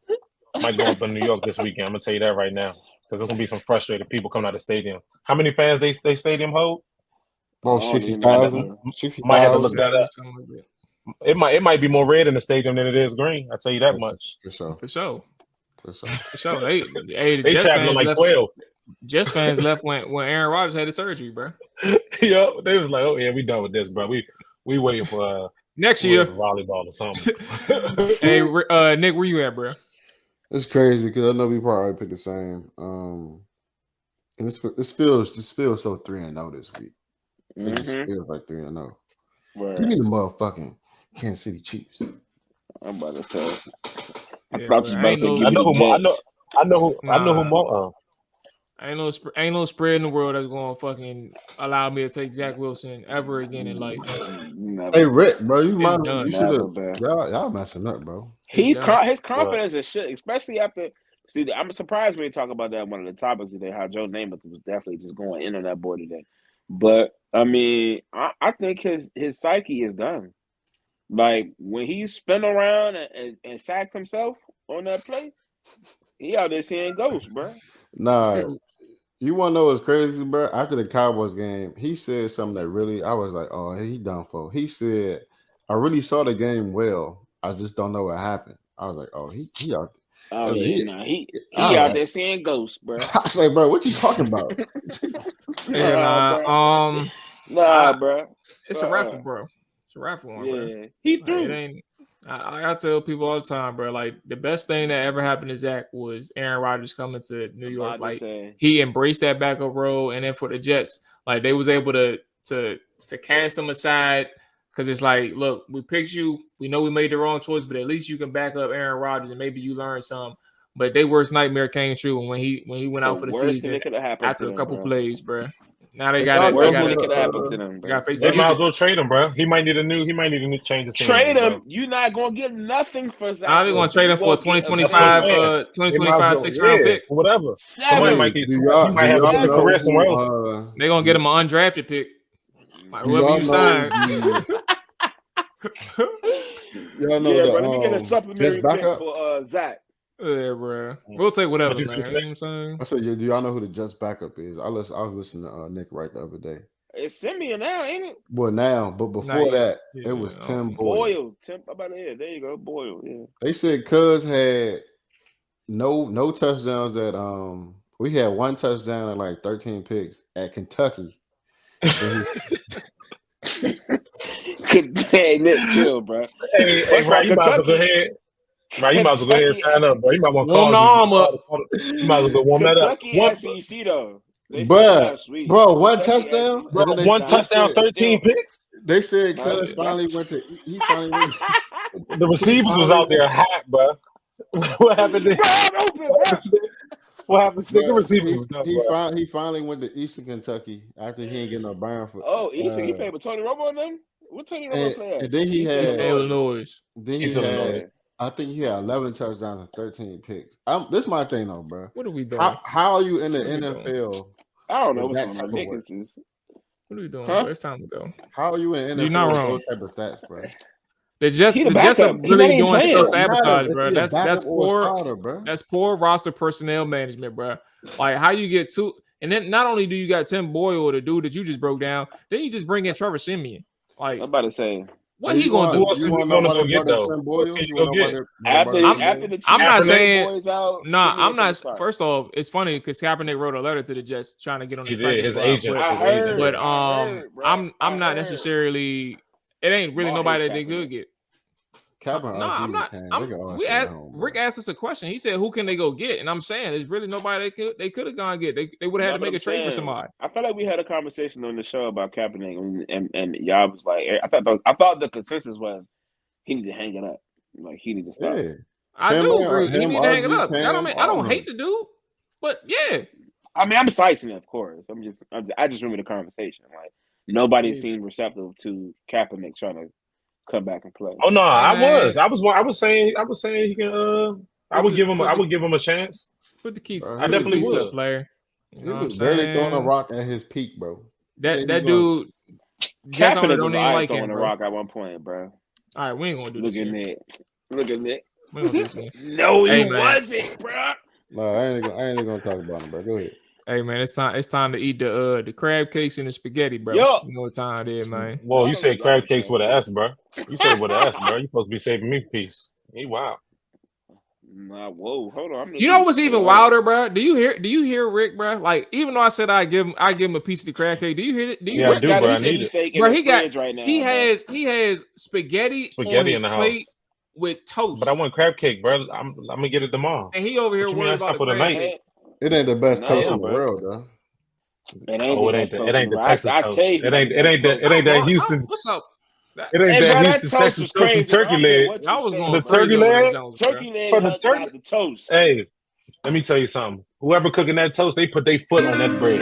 Might go up in New York this weekend. I'm gonna tell you that right now. Because there's gonna be some frustrated people coming out of the stadium. How many fans they stadium hold? About 60,000. Might have to look that up. It might be more red in the stadium than it is green. I'll tell you that much. For sure. They traveling like 12. Jets fans left when Aaron Rodgers had his surgery, bro. Yo, they was like, "Oh yeah, we done with this, bro. We waiting for next year volleyball or something." Hey, Nick, where you at, bro? It's crazy because I know we probably picked the same. And this feels so 3-0 this week. It just feels like 3-0. Give me the motherfucking Kansas City Chiefs. I'm about to say. I know who more. Ain't no spread in the world that's going to fucking allow me to take Zach Wilson ever again in life. Never. Hey Rick, bro, you should have. Y'all messing up, bro. His confidence is shit, especially after. See, I'm surprised when you talk about that. One of the topics today, how Joe Namath was definitely just going in on that board today. But I mean, I think his psyche is done. Like when he spun around and sacked himself on that play, he out there seeing ghosts, bro. Nah, you want to know what's crazy, bro? After the Cowboys game, he said something that really, I was like, oh, he done for. He said, I really saw the game well. I just don't know what happened. I was like, oh, he out. Oh yeah, he out there seeing ghosts, bro. I was like, bro, what you talking about? Bro. It's a raffle, bro. It's a raffle one, bro. Yeah, he threw. It ain't. I tell people all the time, bro. Like the best thing that ever happened to Zach was Aaron Rodgers coming to New York. Like he embraced that backup role, and then for the Jets, like they was able to cast him aside because it's like, look, we picked you. We know we made the wrong choice, but at least you can back up Aaron Rodgers, and maybe you learn some. But their worst nightmare came true when he went out for the season after a couple plays, bro. Now they got worst thing that could happen to them. They might as well trade him, bro. He might need a new change of scenery. Trade him. You're not gonna get nothing for Zach. Now they're gonna trade him for a 2025 6th-round pick, whatever. Somebody might get. He might have a good career somewhere else. They're gonna get him an undrafted pick. Whoever you sign. Y'all know that. Let me get a supplementary pick for Zach. Yeah, bro. We'll take whatever, man. You know what I'm saying? I said, do y'all know who the Jets backup is? I was listening to Nick Wright the other day. It's Simeon now, ain't it? Well, now, but before that, it was Tim Boyle. Tim, about here. There you go, Boyle. Yeah. They said Cuz had no touchdowns at we had one touchdown and like 13 picks at Kentucky. Hey, Nick, chill, bro. Hey, right, you might as well go ahead. Right, you might as well go ahead and sign up, bro. You might want to call you might as well go warm that up. Kentucky SEC though. Bro, one touchdown. Bro, one touchdown, 13 picks. They said Cuz finally went. The receivers was out there hot, bro. What happened there? What happened to the receivers? He finally went to Eastern Kentucky after he ain't getting no burn for. Oh, Eastern, he played with Tony Romo on them. What Tony Romo play at? And then he had Illinois. Then he had. I think he had 11 touchdowns and 13 picks. This is my thing, though, bro. What are we doing? How are you in the NFL? I don't know what's going on. What are we doing, bro? It's time to go. How are you in NFL? You're not wrong. Those type of stats, bro. The Jets are really doing self-sabotage, bro. That's poor roster personnel management, bro. Like how you get two, and then not only do you got Tim Boyle, the dude that you just broke down, then you just bring in Trevor Siemian. Like I'm about to say. What he gonna do? What's he gonna go get though? After the I'm not saying. boys out, I'm not. First off, it's funny because Kaepernick wrote a letter to the Jets trying to get on his agent. But I'm not necessarily. It ain't really nobody that they could get. I'm not. Rick asked us a question. He said, "Who can they go get?" And I'm saying, it's really nobody they could have gone get. They would have had to make a trade for somebody. I feel like we had a conversation on the show about Kaepernick, and y'all was like, I thought the consensus was he need to hang it up. Like he need to stop. Yeah. I do agree. He need to hang it up. I don't hate the dude, but yeah. I mean, I'm slicing it, of course. I just remember the conversation. Like nobody seemed receptive to Kaepernick trying to come back and play. Oh no, I was saying he can. I would give him a chance. Put the keys. I definitely would. Player. He was barely throwing a rock at his peak, bro. That dude. Kaepernick don't even like throwing a rock at one point, bro. All right, we ain't gonna do this. Look at Nick. No, he wasn't, bro. No, I ain't gonna talk about him, bro. Go ahead. Hey man, it's time to eat the crab cakes and the spaghetti, bro. Yo. You know what time it is, man. Well, you said crab cakes with an S, bro. You said with an S, bro. You supposed to be saving me peace. Hey, wow. Nah, whoa, hold on. You know what's even wilder, bro? Do you hear Rick, bro? Like, even though I said I give him a piece of the crab cake, do you hear it? Do you I do, bro. I need it. Bro, he has spaghetti on his in the plate house with toast. But I want crab cake, bro. I'm gonna get it tomorrow. And he over here worried about the crab cake. It ain't the best toast in the world, though. It ain't the Texas toast. It ain't that Houston. What's up? It ain't that Houston, Texas toast from turkey leg. I was going the turkey leg. Turkey leg for the turkey. The toast. Hey, let me tell you something. Whoever cooking that toast, they put their foot on that bread.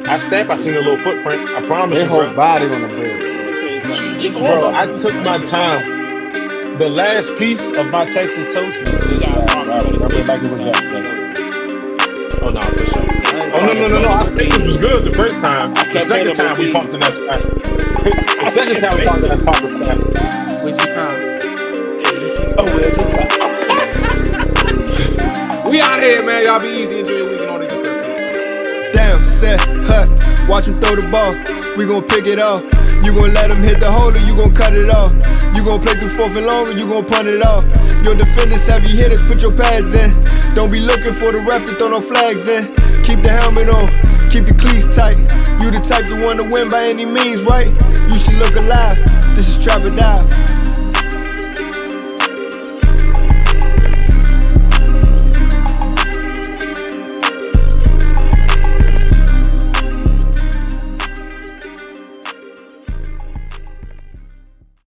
I seen a little footprint. I promise you, bro. Their whole body on the bread. Bro, I took my time. The last piece of my Texas toast was this. Like it was yesterday. Oh no, for sure. No. Our steaks was good the first time. The second time we popped in that spot. The second time we popped in that Papa spot. Where's your car? We out here, man. Y'all be easy. Enjoy your weekend. All these different. Damn, set, hut. Watch him throw the ball. We gon' pick it off. You gon' let him hit the hole or you gon' cut it off. You gon' play through fourth and long or you gon' punt it off. Your defenders heavy hitters, put your pads in. Don't be looking for the ref to throw no flags in. Keep the helmet on, keep the cleats tight. You the type to want to win by any means, right? You should look alive. This is Trap or Dive.